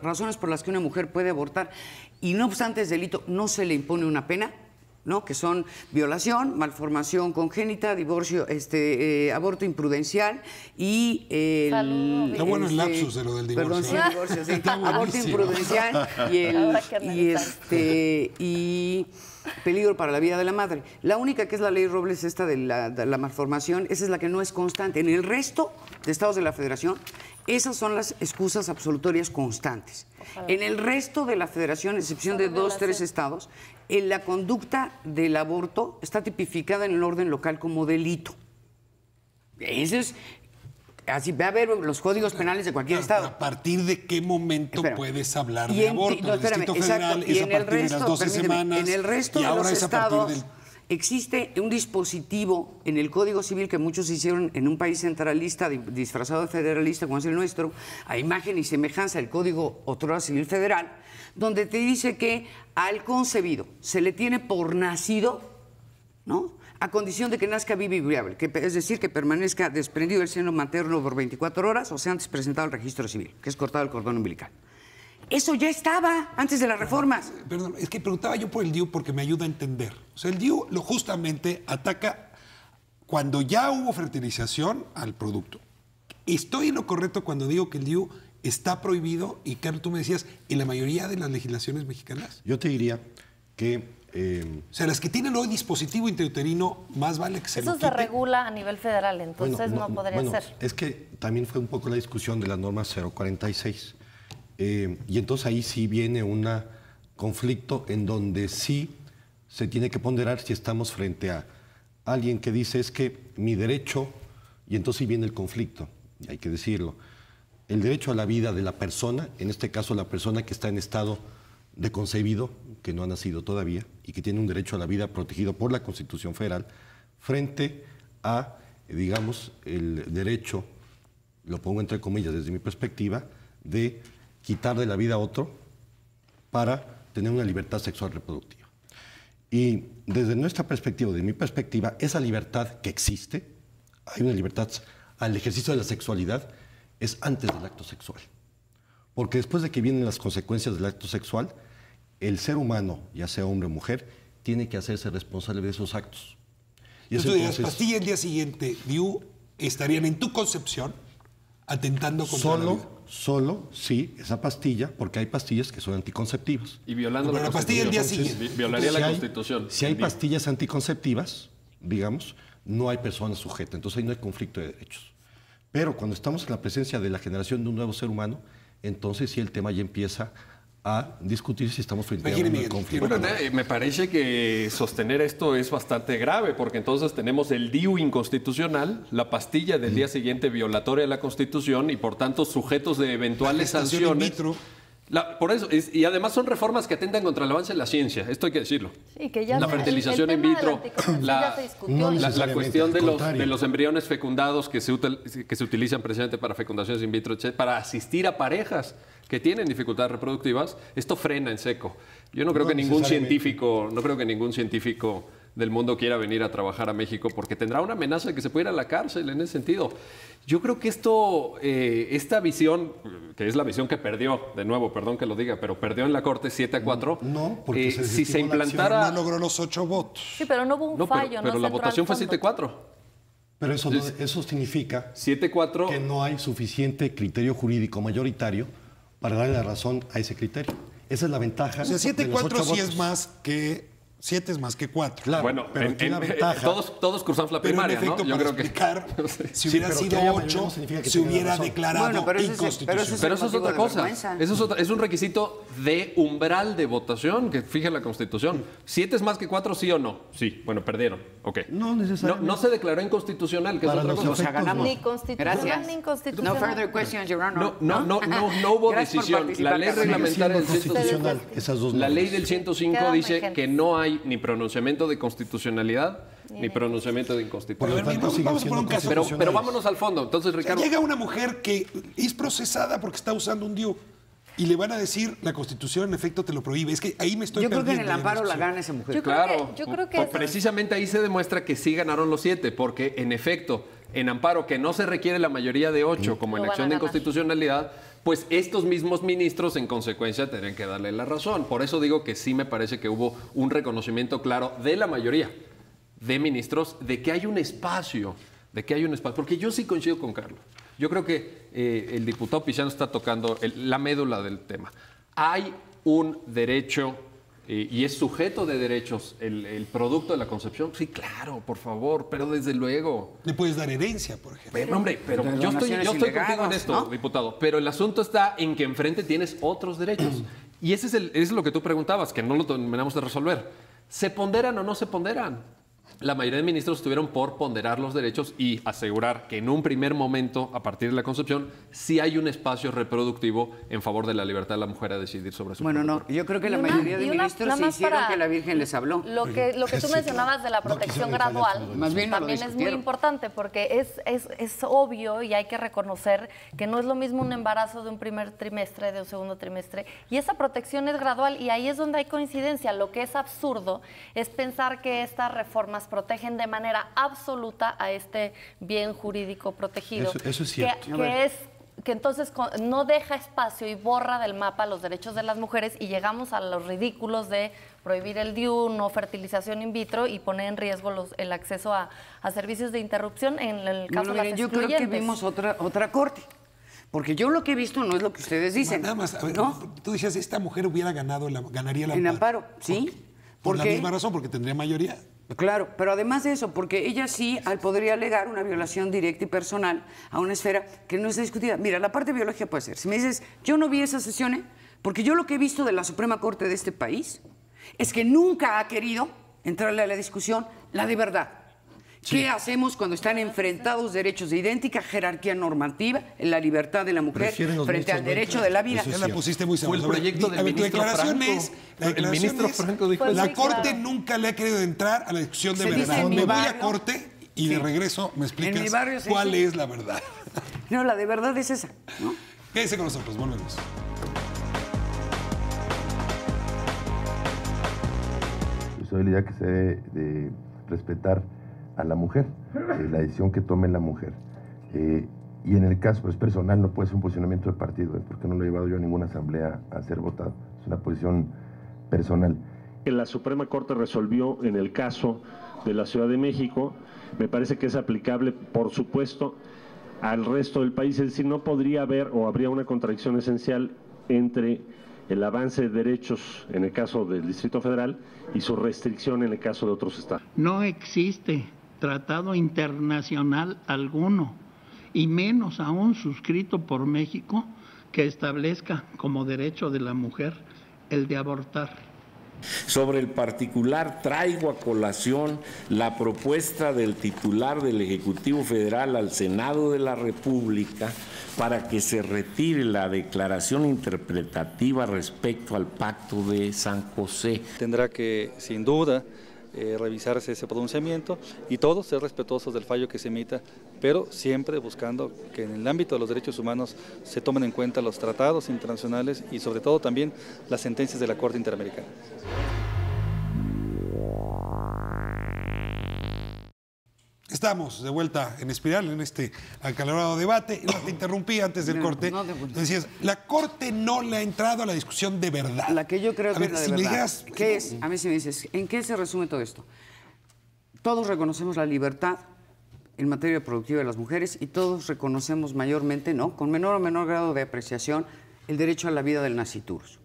Speaker 9: razones por las que una mujer puede abortar, y no obstante es delito, no se le impone una pena, ¿no? Que son violación, malformación congénita, divorcio, aborto imprudencial y
Speaker 1: está bueno el lapsus de lo del divorcio.
Speaker 9: Perdón, sí, divorcio, sí. Aborto imprudencial y peligro para la vida de la madre. La única que es la ley Robles, esta de la malformación, esa es la que no es constante. En el resto de estados de la Federación, esas son las excusas absolutorias constantes. Ojalá. En el resto de la Federación, excepción de 2, 3 estados, la conducta del aborto está tipificada en el orden local como delito. Eso es, así va a haber los códigos penales de cualquier estado.
Speaker 1: ¿A partir de qué momento puedes hablar de aborto?
Speaker 9: No, espérame, exacto. Y en el resto,
Speaker 1: semanas,
Speaker 9: en el resto de los estados existe un dispositivo en el Código Civil que muchos hicieron en un país centralista disfrazado de federalista como es el nuestro, a imagen y semejanza del Código otrora Civil Federal, donde te dice que al concebido se le tiene por nacido, ¿no?, a condición de que nazca vivo y viable, es decir, que permanezca desprendido del seno materno por 24 horas o sea antes presentado al registro civil, que es cortado el cordón umbilical. Eso ya estaba antes de las reformas.
Speaker 1: Perdón, es que preguntaba yo por el DIU porque me ayuda a entender. O sea, el DIU justamente ataca cuando ya hubo fertilización al producto. ¿Estoy en lo correcto cuando digo que el DIU está prohibido y, Carlos, tú me decías, en la mayoría de las legislaciones mexicanas?
Speaker 11: Yo te diría que...
Speaker 1: o sea, las que tienen hoy dispositivo intrauterino, más vale que se lo quiten.
Speaker 8: Eso se regula a nivel federal, entonces no podría ser.
Speaker 11: Es que también fue un poco la discusión de la norma 046. Y entonces ahí sí viene un conflicto en donde sí se tiene que ponderar si estamos frente a alguien que dice es que mi derecho, y entonces sí viene el conflicto, y hay que decirlo, el derecho a la vida de la persona, en este caso la persona que está en estado de concebido, que no ha nacido todavía, y que tiene un derecho a la vida protegido por la Constitución Federal, frente a, digamos, el derecho, lo pongo entre comillas desde mi perspectiva, de quitarle la vida a otro para tener una libertad sexual reproductiva. Y desde nuestra perspectiva, desde mi perspectiva, esa libertad que existe, hay una libertad al ejercicio de la sexualidad, es antes del acto sexual. Porque después de que vienen las consecuencias del acto sexual, el ser humano, ya sea hombre o mujer, tiene que hacerse responsable de esos actos.
Speaker 1: Y eso entonces, pastilla el día siguiente, DIU, estarían en tu concepción atentando contra la vida.
Speaker 11: Solo, sí, esa pastilla, porque hay pastillas que son anticonceptivas.
Speaker 10: Y violando la
Speaker 1: pastilla el día siguiente.
Speaker 10: Violaría la Constitución.
Speaker 11: Si hay pastillas anticonceptivas, digamos, no hay persona sujeta, entonces ahí no hay conflicto de derechos. Pero cuando estamos en la presencia de la generación de un nuevo ser humano, entonces sí el tema ya empieza a discutir si estamos frente a un conflicto.
Speaker 10: Bueno, me parece que sostener esto es bastante grave, porque entonces tenemos el DIU inconstitucional, la pastilla del día siguiente violatoria de la Constitución y por tanto sujetos de eventuales sanciones. Por eso, y además son reformas que atentan contra el avance de la ciencia, esto hay que decirlo.
Speaker 8: Sí, que ya
Speaker 10: la fertilización in vitro, la cuestión de los embriones fecundados que se utilizan precisamente para fecundaciones in vitro, para asistir a parejas que tienen dificultades reproductivas, esto frena en seco. Yo no creo que ningún científico del mundo quiera venir a trabajar a México porque tendrá una amenaza de que se pueda ir a la cárcel en ese sentido. Yo creo que esta visión, que es la visión que perdió, de nuevo, perdón que lo diga, pero perdió en la Corte 7-4.
Speaker 11: No, porque
Speaker 10: si se implantara...
Speaker 1: No logró los 8 votos.
Speaker 8: Sí, pero no hubo un fallo.
Speaker 10: Pero la votación fue 7-4.
Speaker 11: Pero eso significa
Speaker 10: 7-4
Speaker 11: que no hay suficiente criterio jurídico mayoritario para darle la razón a ese criterio. Esa es la ventaja.
Speaker 1: O sea, 7-4 sí es más que... 7 es más que 4.
Speaker 11: Claro,
Speaker 10: bueno,
Speaker 11: pero tiene una ventaja.
Speaker 10: Todos cursamos la primaria,
Speaker 1: pero en efecto,
Speaker 10: ¿no? Yo creo
Speaker 1: explicar, si hubiera sido 8, se hubiera declarado inconstitucional.
Speaker 10: Pero eso es otra cosa. Eso es un requisito de umbral de votación que fija la Constitución. 7 es más que 4, ¿sí o no? Sí. Bueno, perdieron. Ok.
Speaker 11: No necesariamente.
Speaker 10: No se declaró inconstitucional, que es otra cosa.
Speaker 9: O sea, ganamos.
Speaker 8: Ni constitucional ni inconstitucional.
Speaker 9: No further questions, Your Honor.
Speaker 10: No hubo decisión. La ley reglamentaria del
Speaker 11: 105,
Speaker 10: la ley del 105 dice que no hay ni pronunciamiento de constitucionalidad ni pronunciamiento de inconstitucionalidad.
Speaker 1: Vamos a poner un caso.
Speaker 10: Pero vámonos al fondo. Entonces, Ricardo.
Speaker 1: Llega una mujer que es procesada porque está usando un DIU y le van a decir la Constitución en efecto te lo prohíbe. Es que ahí me estoy perdiendo.
Speaker 9: Yo creo que en el amparo la gana esa mujer.
Speaker 8: Yo creo que
Speaker 10: precisamente ahí se demuestra que sí ganaron los 7, porque en efecto, en amparo que no se requiere la mayoría de 8 como en acción de inconstitucionalidad, pues estos mismos ministros en consecuencia tendrían que darle la razón. Por eso digo que sí me parece que hubo un reconocimiento claro de la mayoría de ministros de que hay un espacio, porque yo sí coincido con Carlos. Yo creo que el diputado Pizano está tocando la médula del tema. Hay un derecho y es sujeto de derechos el producto de la concepción. Sí, claro, por favor, pero desde luego.
Speaker 1: Le puedes dar herencia, por ejemplo.
Speaker 10: Pero, hombre, yo estoy contigo en esto, ¿no? Diputado, pero el asunto está en que enfrente tienes otros derechos. Y ese es lo que tú preguntabas, que no lo terminamos de resolver. ¿Se ponderan o no se ponderan? La mayoría de ministros estuvieron por ponderar los derechos y asegurar que en un primer momento, a partir de la concepción, sí hay un espacio reproductivo en favor de la libertad de la mujer a decidir sobre su
Speaker 9: propio cuerpo. Yo creo que la mayoría de ministros sí hicieron que la Virgen les habló.
Speaker 8: Lo que tú mencionabas de la protección gradual también es muy importante porque es obvio y hay que reconocer que no es lo mismo un embarazo de un primer trimestre, de un segundo trimestre, y esa protección es gradual y ahí es donde hay coincidencia. Lo que es absurdo es pensar que estas reformas protegen de manera absoluta a este bien jurídico protegido.
Speaker 11: Eso es cierto.
Speaker 8: Que entonces no deja espacio y borra del mapa los derechos de las mujeres y llegamos a los ridículos de prohibir el DIU, no fertilización in vitro y poner en riesgo el acceso a servicios de interrupción en el caso de las excluyentes.
Speaker 9: Yo creo que vimos otra corte. Porque yo lo que he visto no es lo que ustedes dicen.
Speaker 1: Nada más, a ver, tú decías, esta mujer ganaría el amparo.
Speaker 9: En amparo, sí.
Speaker 1: Por la misma razón, porque tendría mayoría.
Speaker 9: Claro, pero además de eso, porque ella sí podría alegar una violación directa y personal a una esfera que no está discutida. Mira, la parte biológica puede ser. Si me dices, yo no vi esas sesiones, porque yo lo que he visto de la Suprema Corte de este país es que nunca ha querido entrarle a la discusión la de verdad. Sí. ¿Qué hacemos cuando están enfrentados derechos de idéntica jerarquía normativa en la libertad de la mujer frente al derecho de la vida?
Speaker 1: Ya la pusiste muy
Speaker 10: Fue el proyecto del ministro Franco.
Speaker 1: La Corte nunca le ha querido entrar a la discusión de verdad. Me voy a Corte y de regreso me explicas cuál es la verdad.
Speaker 9: No, la de verdad es esa, ¿no?
Speaker 1: Quédense con nosotros, volvemos.
Speaker 16: Yo soy la idea que se debe de respetar a la mujer, la decisión que tome la mujer. Y en el caso pues, personal no puede ser un posicionamiento de partido, porque no lo he llevado yo a ninguna asamblea a ser votado. Es una posición personal.
Speaker 17: La Suprema Corte resolvió en el caso de la Ciudad de México, me parece que es aplicable, por supuesto, al resto del país. Es decir, no podría haber o habría una contradicción esencial entre el avance de derechos en el caso del Distrito Federal y su restricción en el caso de otros estados.
Speaker 18: No existe tratado internacional alguno, y menos aún suscrito por México, que establezca como derecho de la mujer el de abortar.
Speaker 19: Sobre el particular, traigo a colación la propuesta del titular del Ejecutivo Federal al Senado de la República para que se retire la declaración interpretativa respecto al Pacto de San José.
Speaker 20: Tendrá que, sin duda, revisarse ese pronunciamiento y todos ser respetuosos del fallo que se emita, pero siempre buscando que en el ámbito de los derechos humanos se tomen en cuenta los tratados internacionales y sobre todo también las sentencias de la Corte Interamericana.
Speaker 1: Estamos de vuelta en Espiral, en este acalorado debate. No, te interrumpí antes del corte. Decías, la Corte no le ha entrado a la discusión de verdad.
Speaker 9: La que yo creo que es la de
Speaker 1: si
Speaker 9: verdad.
Speaker 1: me dijeras,
Speaker 9: ¿Qué es? A mí si me dices, ¿en qué se resume todo esto? Todos reconocemos la libertad en materia productiva de las mujeres y todos reconocemos mayormente, ¿no?, con menor o menor grado de apreciación, el derecho a la vida del nasciturus.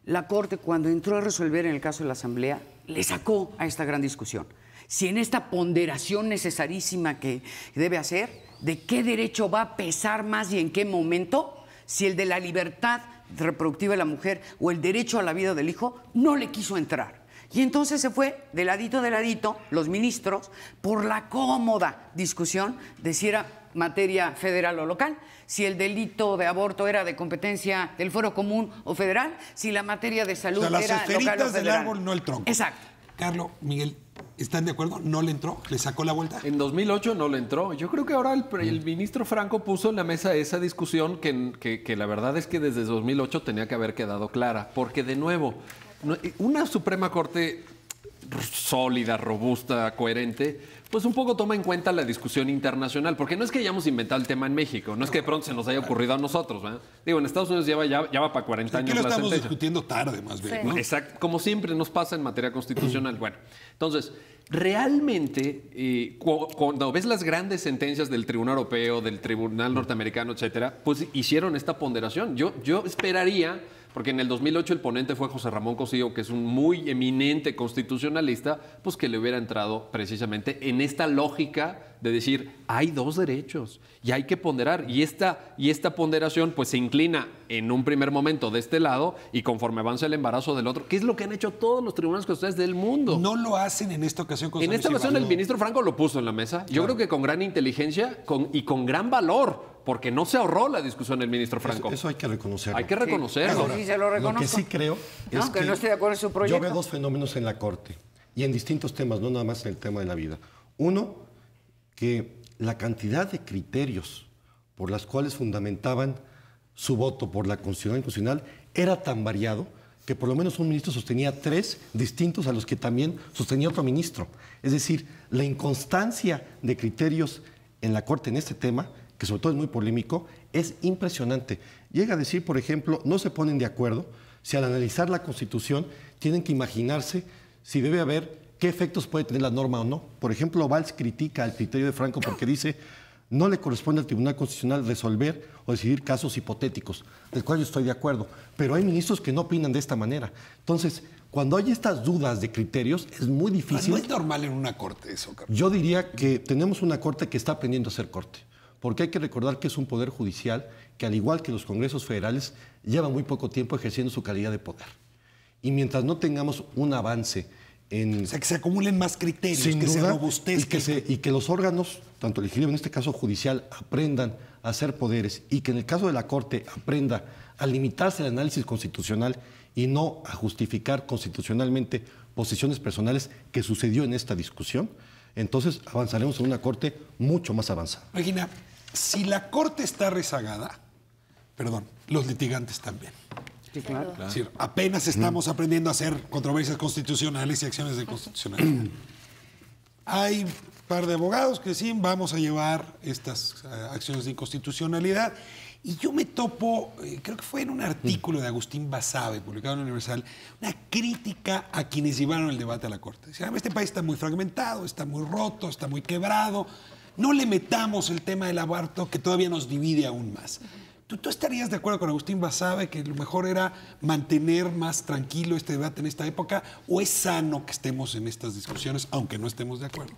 Speaker 9: La Corte, cuando entró a resolver en el caso de la Asamblea, le sacó a esta gran discusión. Si en esta ponderación necesarísima que debe hacer, ¿de qué derecho va a pesar más y en qué momento? Si el de la libertad reproductiva de la mujer o el derecho a la vida del hijo, no le quiso entrar. Y entonces se fue de ladito, los ministros, por la cómoda discusión de si era materia federal o local, si el delito de aborto era de competencia del Fuero Común o federal, si la materia de salud
Speaker 1: o sea,
Speaker 9: era local o federal.
Speaker 1: las esferitas del árbol, no el tronco.
Speaker 9: Exacto.
Speaker 1: Carlos, Miguel, ¿están de acuerdo? ¿No le entró? ¿Le sacó la vuelta?
Speaker 10: En 2008 no le entró. Yo creo que ahora el ministro Franco puso en la mesa esa discusión que la verdad es que desde 2008 tenía que haber quedado clara. Porque, de nuevo, una Suprema Corte sólida, robusta, coherente, pues un poco toma en cuenta la discusión internacional, porque no es que hayamos inventado el tema en México, no es que de pronto se nos haya ocurrido a nosotros, ¿verdad? Digo, en Estados Unidos ya va para 40 años
Speaker 1: aquí lo
Speaker 10: la
Speaker 1: estamos
Speaker 10: sentencia.
Speaker 1: discutiendo tarde, más bien, ¿no?
Speaker 10: Exacto, como siempre nos pasa en materia constitucional. Bueno, entonces, realmente, cuando ves las grandes sentencias del Tribunal Europeo, del Tribunal Norteamericano, etcétera, pues hicieron esta ponderación. Yo esperaría, porque en el 2008 el ponente fue José Ramón Cosío, que es un muy eminente constitucionalista, pues que le hubiera entrado precisamente en esta lógica de decir, hay dos derechos y hay que ponderar. Y esta ponderación pues se inclina en un primer momento de este lado y conforme avanza el embarazo del otro, que es lo que han hecho todos los tribunales constitucionales del mundo.
Speaker 1: No lo hacen en esta ocasión con
Speaker 10: En esta ocasión el ministro Franco lo puso en la mesa. Yo creo que con gran inteligencia y con gran valor, porque no se ahorró la discusión el ministro Franco.
Speaker 11: Eso hay que reconocerlo.
Speaker 10: Hay que reconocerlo.
Speaker 9: Eso sí se lo reconozco.
Speaker 11: Lo que sí creo es
Speaker 9: que no estoy de acuerdo en su proyecto.
Speaker 11: Yo veo dos fenómenos en la Corte y en distintos temas, no nada más en el tema de la vida. Uno, que la cantidad de criterios por las cuales fundamentaban su voto por la Constitución Constitucional era tan variado que por lo menos un ministro sostenía 3 distintos a los que también sostenía otro ministro. Es decir, la inconstancia de criterios en la Corte en este tema, que sobre todo es muy polémico, es impresionante. Llega a decir, por ejemplo, no se ponen de acuerdo si al analizar la Constitución tienen que imaginarse si debe haber qué efectos puede tener la norma o no. Por ejemplo, Valls critica el criterio de Franco porque dice no le corresponde al Tribunal Constitucional resolver o decidir casos hipotéticos, del cual yo estoy de acuerdo, pero hay ministros que no opinan de esta manera. Entonces, cuando hay estas dudas de criterios, es muy difícil.
Speaker 1: No es normal en una corte eso, Carlos.
Speaker 11: Yo diría que tenemos una corte que está aprendiendo a ser corte, porque hay que recordar que es un poder judicial que, al igual que los congresos federales, lleva muy poco tiempo ejerciendo su calidad de poder. Y mientras no tengamos un avance en...
Speaker 1: O sea, que se acumulen más criterios,
Speaker 11: sin
Speaker 1: que
Speaker 11: duda,
Speaker 1: se robustezcan.
Speaker 11: y que los órganos, tanto legislativo, en este caso judicial, aprendan a hacer poderes y que en el caso de la Corte aprenda a limitarse al análisis constitucional y no a justificar constitucionalmente posiciones personales, que sucedió en esta discusión, entonces avanzaremos en una Corte mucho más avanzada.
Speaker 1: Regina, si la Corte está rezagada, los litigantes también.
Speaker 9: Sí, claro.
Speaker 1: Es decir, apenas estamos aprendiendo a hacer controversias constitucionales y acciones de constitucionalidad. Hay un par de abogados que sí, vamos a llevar estas acciones de inconstitucionalidad. Y yo me topo, creo que fue en un artículo de Agustín Basabe, publicado en el Universal, una crítica a quienes llevaron el debate a la Corte. Decían, este país está muy fragmentado, está muy roto, está muy quebrado. No le metamos el tema del aborto, que todavía nos divide aún más. ¿Tú estarías de acuerdo con Agustín Basabe que lo mejor era mantener más tranquilo este debate en esta época, o es sano que estemos en estas discusiones aunque no estemos de acuerdo?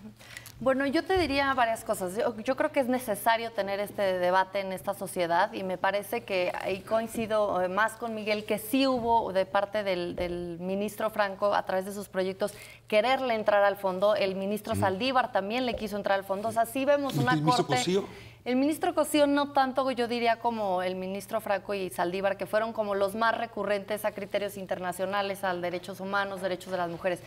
Speaker 8: Bueno, yo te diría varias cosas. Yo creo que es necesario tener este debate en esta sociedad y me parece que ahí coincido más con Miguel, que sí hubo de parte del ministro Franco, a través de sus proyectos, quererle entrar al fondo. El ministro Saldívar también le quiso entrar al fondo. O sea, sí vemos una
Speaker 1: ¿El ministro
Speaker 8: corte...
Speaker 1: Cosío?
Speaker 8: El ministro Cosío no tanto, yo diría, como el ministro Franco y Saldívar, que fueron como los más recurrentes a criterios internacionales, a derechos humanos, derechos de las mujeres.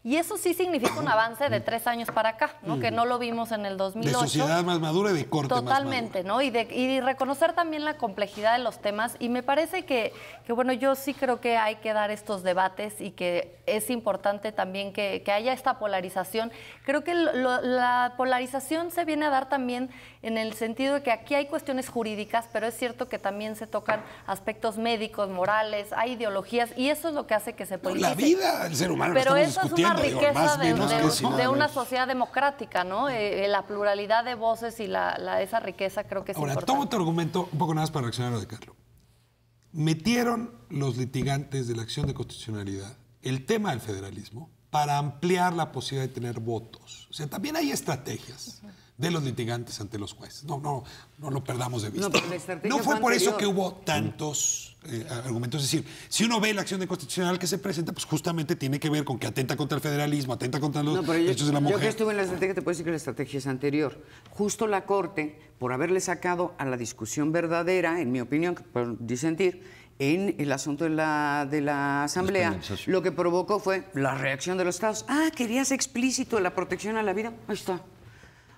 Speaker 8: Y eso sí significa un avance de 3 años para acá, ¿no? Que no lo vimos en el 2008.
Speaker 1: De sociedad más madura y de corte
Speaker 8: Totalmente,
Speaker 1: más madura.
Speaker 8: ¿no? Y reconocer también la complejidad de los temas. Y me parece que, bueno, yo sí creo que hay que dar estos debates y que es importante también que haya esta polarización. Creo que la polarización se viene a dar también en el sentido de que aquí hay cuestiones jurídicas, pero es cierto que también se tocan aspectos médicos, morales, hay ideologías, y eso es lo que hace que se politice.
Speaker 1: La vida del ser humano,
Speaker 8: pero
Speaker 1: estamos
Speaker 8: eso es una riqueza de una
Speaker 1: sociedad
Speaker 8: sociedad democrática, ¿no? La pluralidad de voces y esa riqueza creo que es importante.
Speaker 1: Ahora, tomo tu argumento un poco nada más para reaccionar a lo de Carlos. Metieron los litigantes de la acción de constitucionalidad el tema del federalismo para ampliar la posibilidad de tener votos. O sea, también hay estrategias de los litigantes ante los jueces. No lo perdamos de vista. No fue por eso que hubo tantos argumentos. Es decir, si uno ve la acción de constitucional que se presenta, pues justamente tiene que ver con que atenta contra el federalismo, atenta contra los derechos de la mujer.
Speaker 9: Yo que estuve en la estrategia te puedo decir que la estrategia es anterior. Justo la Corte, por haberle sacado a la discusión verdadera, en mi opinión, por disentir, en el asunto de la Asamblea, lo que provocó fue la reacción de los estados. Querías explícito la protección a la vida. Ahí está.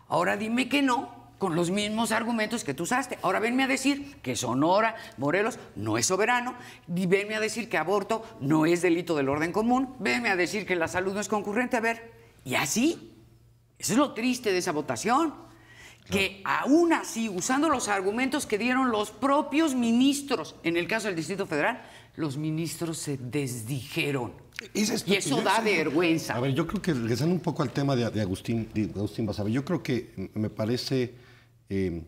Speaker 9: Ahora dime que no, con los mismos argumentos que tú usaste. Ahora venme a decir que Sonora, Morelos, no es soberano. Y venme a decir que aborto no es delito del orden común. Venme a decir que la salud no es concurrente. A ver, y así. Eso es lo triste de esa votación. Que aún así, usando los argumentos que dieron los propios ministros, en el caso del Distrito Federal, los ministros se desdijeron. Y eso da vergüenza.
Speaker 11: A ver, yo creo que regresando un poco al tema de Agustín Basabe, yo creo que me parece que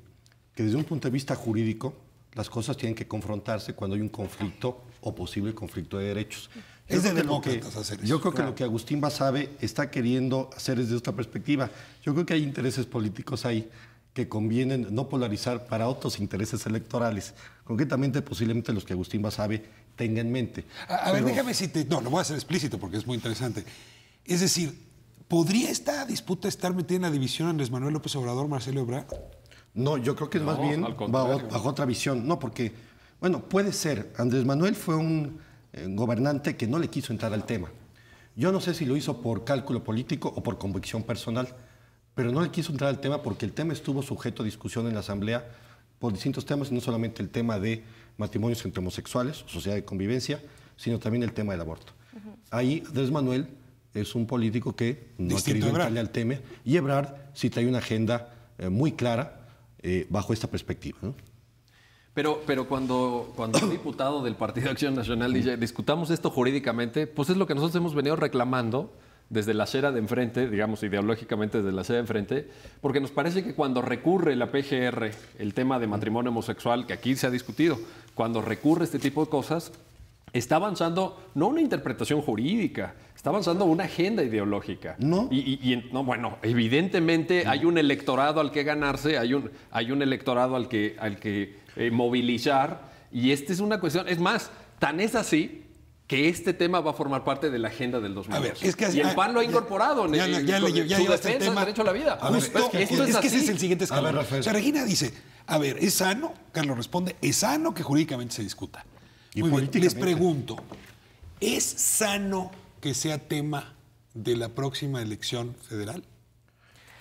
Speaker 11: desde un punto de vista jurídico las cosas tienen que confrontarse cuando hay un conflicto o posible conflicto de derechos.
Speaker 1: Es de demócratas hacer eso.
Speaker 11: Yo creo que lo que Agustín Basabe está queriendo hacer desde esta perspectiva, yo creo que hay intereses políticos ahí que convienen no polarizar para otros intereses electorales, concretamente posiblemente los que Agustín Basabe tenga en mente.
Speaker 1: A ver, déjame decirte, no, lo voy a hacer explícito porque es muy interesante. Es decir, ¿podría esta disputa estar metida en la división Andrés Manuel López Obrador, Marcelo Ebrard?
Speaker 11: No, yo creo que es más bien bajo otra visión. No, porque, bueno, puede ser. Andrés Manuel fue un gobernante que no le quiso entrar al tema. Yo no sé si lo hizo por cálculo político o por convicción personal, pero no le quiso entrar al tema porque el tema estuvo sujeto a discusión en la Asamblea por distintos temas, y no solamente el tema de matrimonios entre homosexuales, sociedad de convivencia, sino también el tema del aborto. Ahí Andrés Manuel es un político que no ha querido entrarle al tema, y Ebrard sí trae una agenda muy clara bajo esta perspectiva, ¿no?
Speaker 10: Pero cuando un diputado del Partido de Acción Nacional dice, discutamos esto jurídicamente, pues es lo que nosotros hemos venido reclamando desde la acera de enfrente, digamos ideológicamente desde la acera de enfrente, porque nos parece que cuando recurre la PGR, el tema de matrimonio homosexual, que aquí se ha discutido, cuando recurre este tipo de cosas, está avanzando no una interpretación jurídica, está avanzando una agenda ideológica.
Speaker 11: No.
Speaker 10: No, bueno, evidentemente hay un electorado al que ganarse, hay un electorado al que movilizar, y esta es una cuestión, es más, tan es así que este tema va a formar parte de la agenda del 2002.
Speaker 1: A ver, es que
Speaker 10: y el PAN lo ha incorporado en
Speaker 1: su
Speaker 10: defensa del derecho a la vida.
Speaker 1: Justo, es que ese es el siguiente escalón. O sea, Regina dice, a ver, ¿es sano? Carlos responde, es sano que jurídicamente se discuta. Muy bien, les pregunto, ¿es sano que sea tema de la próxima elección federal?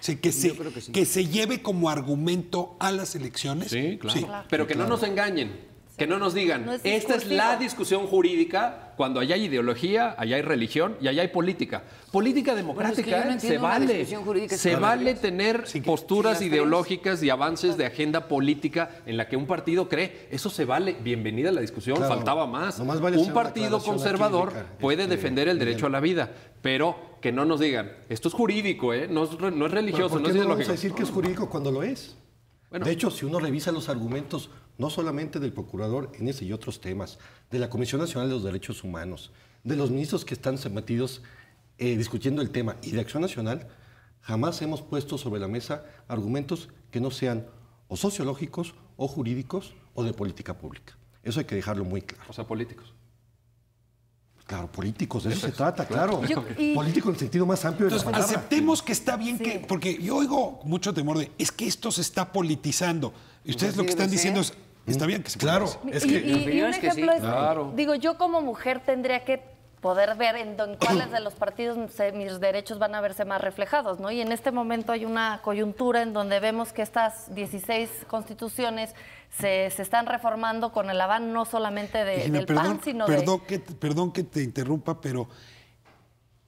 Speaker 1: O sea, que se lleve como argumento a las elecciones.
Speaker 10: Sí, claro. Sí. Pero que no nos engañen. Que no nos digan, esta es la discusión jurídica cuando allá hay ideología, allá hay religión y allá hay política. Política democrática, se vale. Se vale tener posturas ideológicas y avances de agenda política en la que un partido cree. Eso se vale. Bienvenida a la discusión, faltaba más. Un partido conservador puede defender el derecho a la vida, pero que no nos digan, esto es jurídico, no es religioso, no es ideológico.
Speaker 11: No vamos a decir que es jurídico cuando lo es. Bueno. De hecho, si uno revisa los argumentos, no solamente del procurador en ese y otros temas, de la Comisión Nacional de los Derechos Humanos, de los ministros que están metidos discutiendo el tema y de Acción Nacional, Jamás hemos puesto sobre la mesa argumentos que no sean o sociológicos, o jurídicos, o de política pública. Eso hay que dejarlo muy claro.
Speaker 10: O sea, políticos.
Speaker 11: Claro, políticos, de eso se trata, claro. Político en el sentido más amplio de la palabra.
Speaker 1: Aceptemos que está bien que... Porque yo oigo mucho temor de, es que esto se está politizando. Y ustedes lo que están diciendo es, está bien que se
Speaker 11: Claro.
Speaker 1: politice.
Speaker 11: Es que,
Speaker 8: y un ejemplo es,
Speaker 10: Claro.
Speaker 8: digo, yo como mujer tendría que poder ver en cuáles de los partidos mis derechos van a verse más reflejados, ¿no? Y en este momento hay una coyuntura en donde vemos que estas 16 constituciones se están reformando con el aval no solamente del PAN, sino
Speaker 1: Perdón que te interrumpa, pero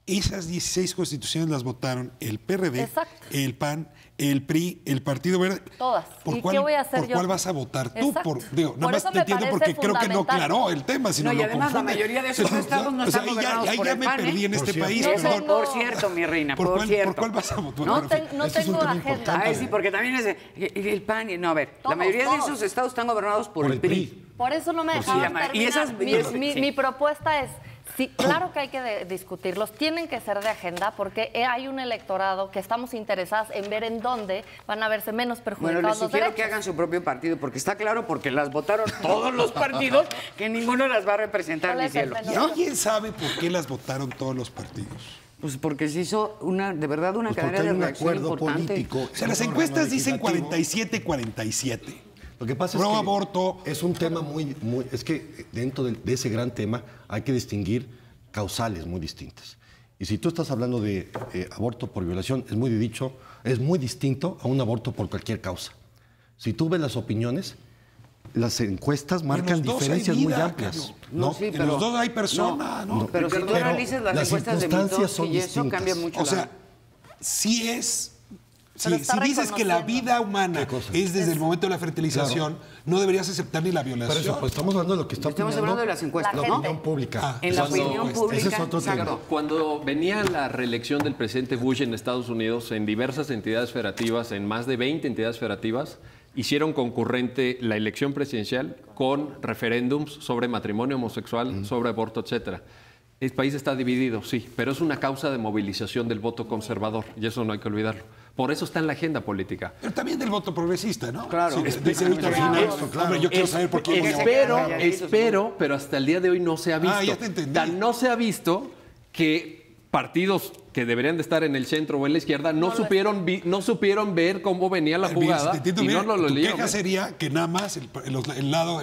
Speaker 1: esas 16 constituciones las votaron el PRD,
Speaker 8: Exacto.
Speaker 1: el PAN, el PRI, el Partido Verde.
Speaker 8: Todas.
Speaker 1: ¿Por
Speaker 8: ¿Y qué voy a hacer
Speaker 1: ¿Por
Speaker 8: yo?
Speaker 1: cuál vas a votar tú?
Speaker 8: Exacto.
Speaker 1: Nada
Speaker 8: Por
Speaker 1: más
Speaker 8: eso
Speaker 1: te
Speaker 8: me
Speaker 1: entiendo
Speaker 8: parece
Speaker 1: porque creo que no
Speaker 8: fundamental.
Speaker 1: aclaró el tema, sino
Speaker 9: No, y
Speaker 1: lo
Speaker 9: además
Speaker 1: confunde.
Speaker 9: la mayoría de esos estados no están gobernados por
Speaker 1: ya
Speaker 9: el
Speaker 1: me
Speaker 9: PAN,
Speaker 1: perdí en este país,
Speaker 9: Eso,
Speaker 1: perdón.
Speaker 9: por cierto, mi reina,
Speaker 1: ¿Por
Speaker 9: cierto.
Speaker 1: cuál vas a votar?
Speaker 8: No tengo agenda.
Speaker 9: Ay, sí, porque también es el PAN. No, a ver, la mayoría de esos estados están gobernados por el PRI.
Speaker 8: Por eso no me
Speaker 9: Pues
Speaker 8: dejaban
Speaker 9: sí,
Speaker 8: terminar.
Speaker 9: y
Speaker 8: Mi propuesta es, sí, claro que hay que discutirlos, tienen que ser de agenda porque hay un electorado que estamos interesados en ver en dónde van a verse menos perjudicados
Speaker 9: Bueno, les
Speaker 8: los
Speaker 9: sugiero
Speaker 8: derechos.
Speaker 9: que hagan su propio partido, porque está claro, porque las votaron todos los partidos, que ninguno las va a representar, mi cielo.
Speaker 1: ¿Y alguien sabe por qué las votaron todos los partidos?
Speaker 9: Pues porque se hizo de verdad una cadena de reacción importante.
Speaker 1: O sea, las encuestas dicen 47-47.
Speaker 11: Lo que pasa es que aborto es un tema es que dentro de ese gran tema hay que distinguir causales muy distintas. Y si tú estás hablando de aborto por violación, es muy distinto a un aborto por cualquier causa. Si tú ves las opiniones, las encuestas marcan diferencias muy amplias.
Speaker 1: No, sí, pero en los dos hay persona, ¿no?
Speaker 9: Pero si tú analizas las encuestas de Mitofsky y eso cambia mucho.
Speaker 1: O sea, sí es... Si
Speaker 8: está
Speaker 1: dices que la
Speaker 8: reconociendo.
Speaker 1: vida humana es desde el momento de la fertilización, no deberías aceptar ni la violación.
Speaker 11: Por eso, pues estamos hablando de lo que está
Speaker 9: Estamos hablando de las encuestas,
Speaker 11: la
Speaker 9: ¿no?
Speaker 11: opinión pública.
Speaker 9: En la opinión pública.
Speaker 11: Ese es otro tema.
Speaker 10: Cuando venía la reelección del presidente Bush en Estados Unidos, en diversas entidades federativas, en más de 20 entidades federativas, hicieron concurrente la elección presidencial con referéndums sobre matrimonio homosexual, sobre aborto, etcétera. El país está dividido, sí, pero es una causa de movilización del voto conservador y eso no hay que olvidarlo. Por eso está en la agenda política.
Speaker 1: Pero también del voto progresista, ¿no?
Speaker 9: Claro.
Speaker 1: Sí, dice ahorita al final, hombre, yo quiero saber por qué voy a votar.
Speaker 10: Espero, pero hasta el día de hoy no se ha visto.
Speaker 1: Ya te entendí.
Speaker 10: Tan no se ha visto que partidos que deberían de estar en el centro o en la izquierda no supieron ver cómo venía la jugada y no lo
Speaker 1: Tu
Speaker 10: leyeron.
Speaker 1: queja sería que nada más el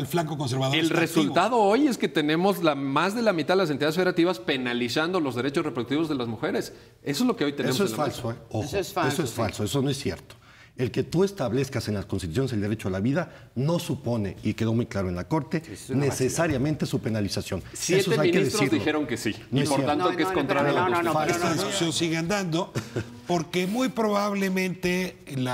Speaker 1: flanco conservador
Speaker 10: El
Speaker 1: está
Speaker 10: resultado hoy es que tenemos más de la mitad de las entidades federativas penalizando los derechos reproductivos de las mujeres. Eso es lo que hoy tenemos.
Speaker 11: Eso es
Speaker 10: en la
Speaker 11: falso,
Speaker 10: mesa.
Speaker 11: Ojo,
Speaker 9: Eso es falso,
Speaker 11: eso es
Speaker 9: sí.
Speaker 11: falso, eso no es cierto. El que tú establezcas en las constituciones el derecho a la vida no supone, y quedó muy claro en la Corte, necesariamente su penalización.
Speaker 10: 7
Speaker 11: Eso hay que
Speaker 10: ministros
Speaker 11: decirlo.
Speaker 10: dijeron que sí,
Speaker 11: No
Speaker 10: y
Speaker 11: es
Speaker 10: por
Speaker 11: cierto.
Speaker 10: tanto que es contrario a la Constitución.
Speaker 1: Esta discusión sigue andando porque muy probablemente el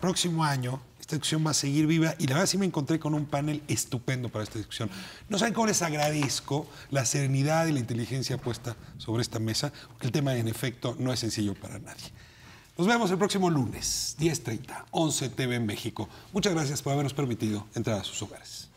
Speaker 1: próximo año esta discusión va a seguir viva y la verdad sí me encontré con un panel estupendo para esta discusión. No saben cómo les agradezco la serenidad y la inteligencia puesta sobre esta mesa, porque el tema en efecto no es sencillo para nadie. Nos vemos el próximo lunes, 10:30, 11 TV en México. Muchas gracias por habernos permitido entrar a sus hogares.